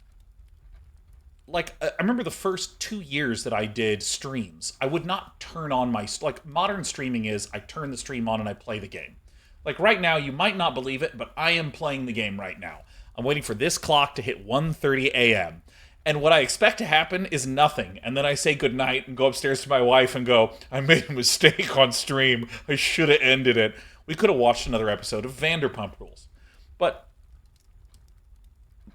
Like, I remember the first 2 years that I did streams, I would not turn on like, modern streaming is, I turn the stream on and I play the game. Like, right now, you might not believe it, but I am playing the game right now. I'm waiting for this clock to hit 1:30 a.m., and what I expect to happen is nothing. And then I say goodnight and go upstairs to my wife and go, I made a mistake on stream. I should have ended it. We could have watched another episode of Vanderpump Rules. But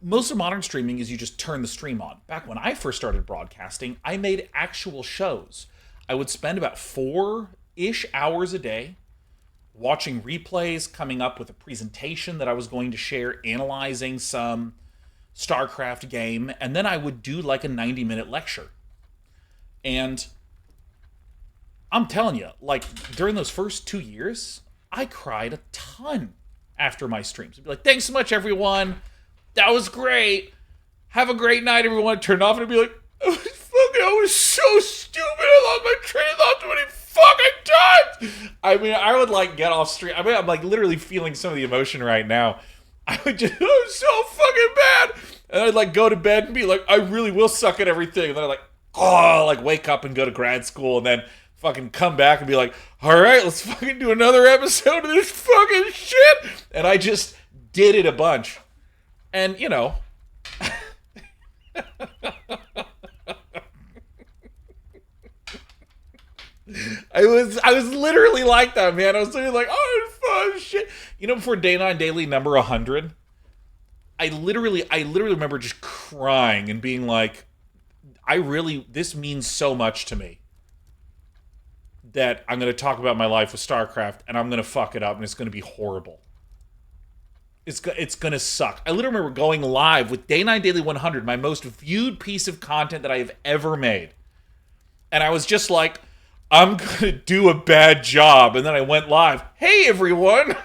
most of modern streaming is you just turn the stream on. Back when I first started broadcasting, I made actual shows. I would spend about 4-ish hours a day watching replays, coming up with a presentation that I was going to share, analyzing some StarCraft game, and then I would do like a 90-minute lecture. And I'm telling you, like, during those first 2 years, I cried a ton after my streams. I'd be like, thanks so much, everyone. That was great. Have a great night, everyone. Turn it off, and I'd be like, I was so stupid. I lost my train of thought too many fucking times. I mean, I would, like, get off stream. I mean, I'm, like, literally feeling some of the emotion right now. I would just, it was so fucking bad. And I'd, like, go to bed and be like, I really will suck at everything. And then I'd, like, like, wake up and go to grad school and then fucking come back and be like, all right, let's fucking do another episode of this fucking shit. And I just did it a bunch. And, I was literally like that, man. I was literally like, oh, shit. Before Day9 Daily number 100, I literally remember just crying and being like, this means so much to me that I'm going to talk about my life with StarCraft and I'm going to fuck it up and it's going to be horrible. It's going to suck. I literally remember going live with Day9 Daily 100, my most viewed piece of content that I have ever made. And I was just like, I'm going to do a bad job. And then I went live. Hey, everyone.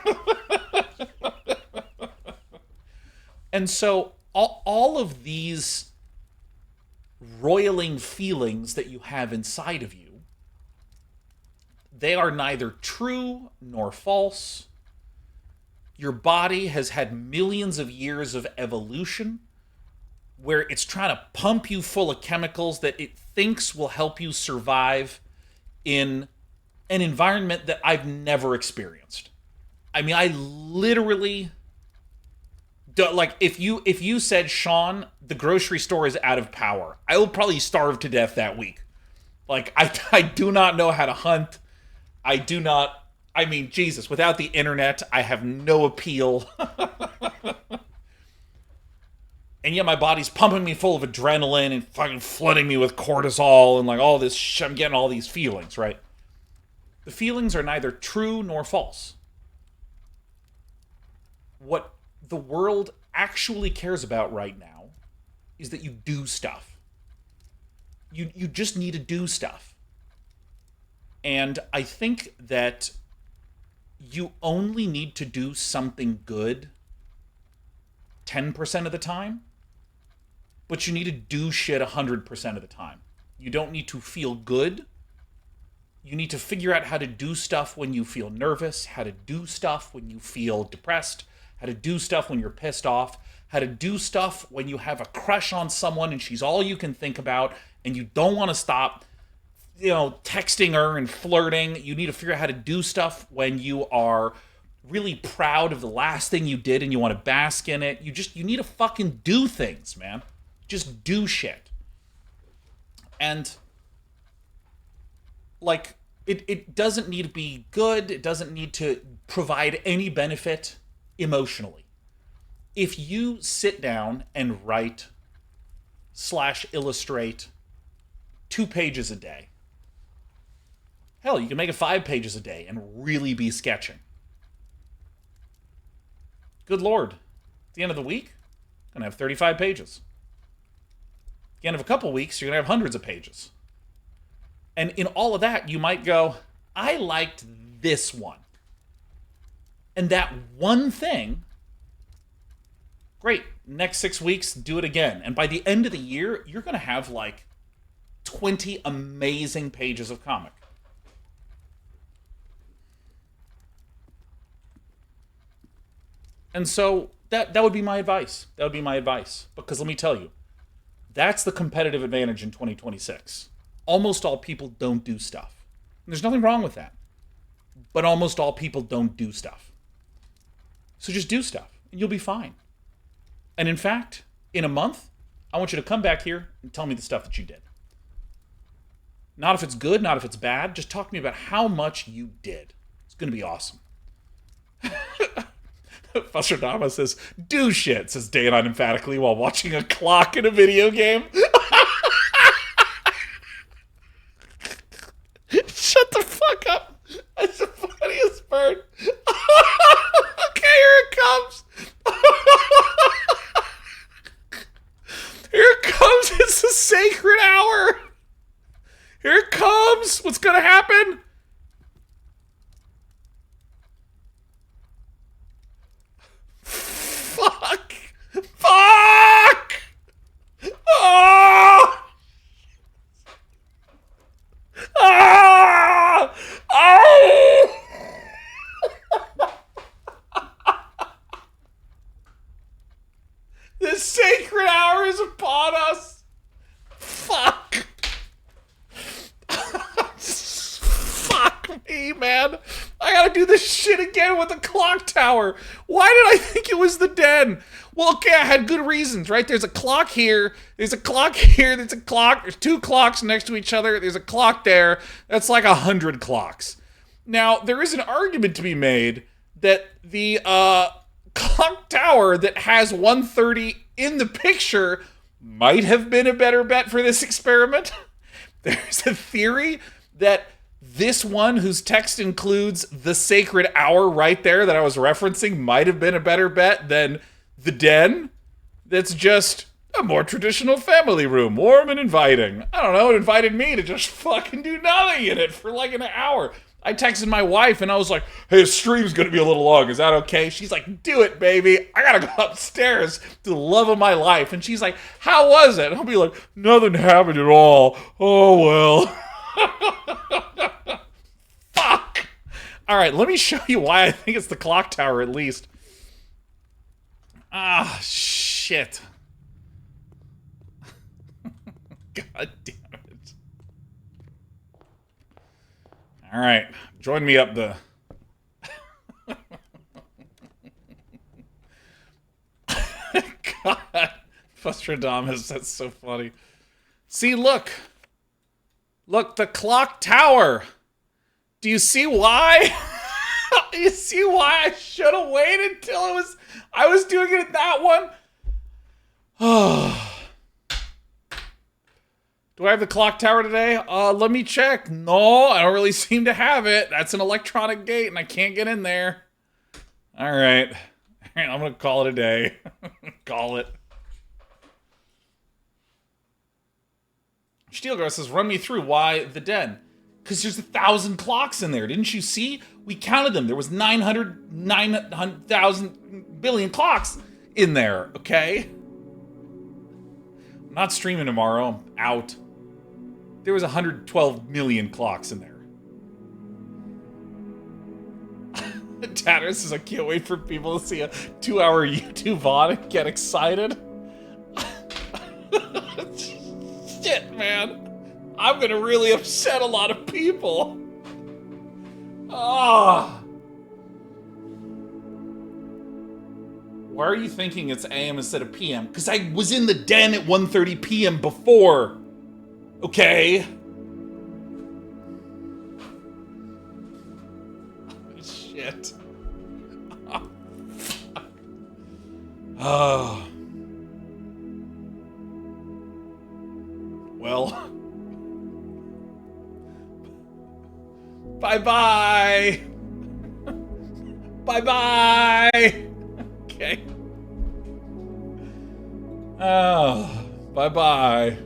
And so all of these roiling feelings that you have inside of you, they are neither true nor false. Your body has had millions of years of evolution where it's trying to pump you full of chemicals that it thinks will help you survive in an environment that I've never experienced. I mean, I literally, like, if you said, Sean, the grocery store is out of power, I will probably starve to death that week. Like, I do not know how to hunt. I mean, Jesus, without the internet, I have no appeal. And yet my body's pumping me full of adrenaline and fucking flooding me with cortisol and like all this shit. I'm getting all these feelings, right? The feelings are neither true nor false. What the world actually cares about right now is that you do stuff. You just need to do stuff. And I think that you only need to do something good 10% of the time, but you need to do shit 100% of the time. You don't need to feel good. You need to figure out how to do stuff when you feel nervous, how to do stuff when you feel depressed, how to do stuff when you're pissed off, how to do stuff when you have a crush on someone and she's all you can think about and you don't want to stop texting her and flirting. You need to figure out how to do stuff when you are really proud of the last thing you did and you want to bask in it. You need to fucking do things, man. Just do shit. And, like, it doesn't need to be good. It doesn't need to provide any benefit emotionally. If you sit down and write / illustrate 2 pages a day, hell, you can make it 5 pages a day and really be sketching. Good Lord. At the end of the week, you're going to have 35 pages. At the end of a couple weeks, you're going to have hundreds of pages. And in all of that, you might go, I liked this one. And that one thing, great. Next 6 weeks, do it again. And by the end of the year, you're going to have like 20 amazing pages of comic. And so that would be my advice. That would be my advice. Because let me tell you, that's the competitive advantage in 2026. Almost all people don't do stuff. And there's nothing wrong with that. But almost all people don't do stuff. So just do stuff, and you'll be fine. And in fact, in a month, I want you to come back here and tell me the stuff that you did. Not if it's good, not if it's bad. Just talk to me about how much you did. It's going to be awesome. Fustradama says, do shit, says Day9 emphatically while watching a clock in a video game. Shut the fuck up. That's the funniest part. Okay, here it comes. Here it comes. It's the sacred hour. Here it comes. What's going to happen? Fuck! Fuck! Oh! Ah! Oh! The sacred hour is upon us. Fuck. Fuck me, man. I gotta do this shit again with the clock tower. Why did I think it was the den? Well, okay, I had good reasons, right? There's a clock here. There's a clock here. There's a clock. There's 2 clocks next to each other. There's a clock there. That's like 100 clocks. Now, there is an argument to be made that the clock tower that has 130 in the picture might have been a better bet for this experiment. There's a theory that this one, whose text includes the sacred hour right there that I was referencing, might have been a better bet than the den. That's just a more traditional family room, warm and inviting. I don't know, it invited me to just fucking do nothing in it for like an hour. I texted my wife and I was like, hey, the stream's gonna be a little long, is that okay? She's like, do it, baby. I gotta go upstairs to the love of my life. And she's like, how was it? And I'll be like, nothing happened at all. Oh, well. Fuck. All right, let me show you why I think it's the clock tower at least. Ah, shit. God damn it. All right, join me up the... God, Fustradamus, that's so funny. See, look. Look, the clock tower. Do you see why? Do you see why I should have waited till I was doing it at that one? Do I have the clock tower today? Let me check. No, I don't really seem to have it. That's an electronic gate and I can't get in there. All right. I'm going to call it a day. Call it. Steelgar says, run me through why the den. Because there's 1,000 clocks in there. Didn't you see? We counted them. There was 900,000 billion clocks in there, okay? I'm not streaming tomorrow. I'm out. There was 112 million clocks in there. Tanner says, I can't wait for people to see a 2-hour YouTube VOD and get excited. Shit, man. I'm gonna really upset a lot of people. Ah. Why are you thinking it's AM instead of PM? Because I was in the den at 1:30 PM before. Okay? Shit. Oh, fuck. Oh. Well. Bye-bye. Bye-bye. Okay. Oh, bye-bye.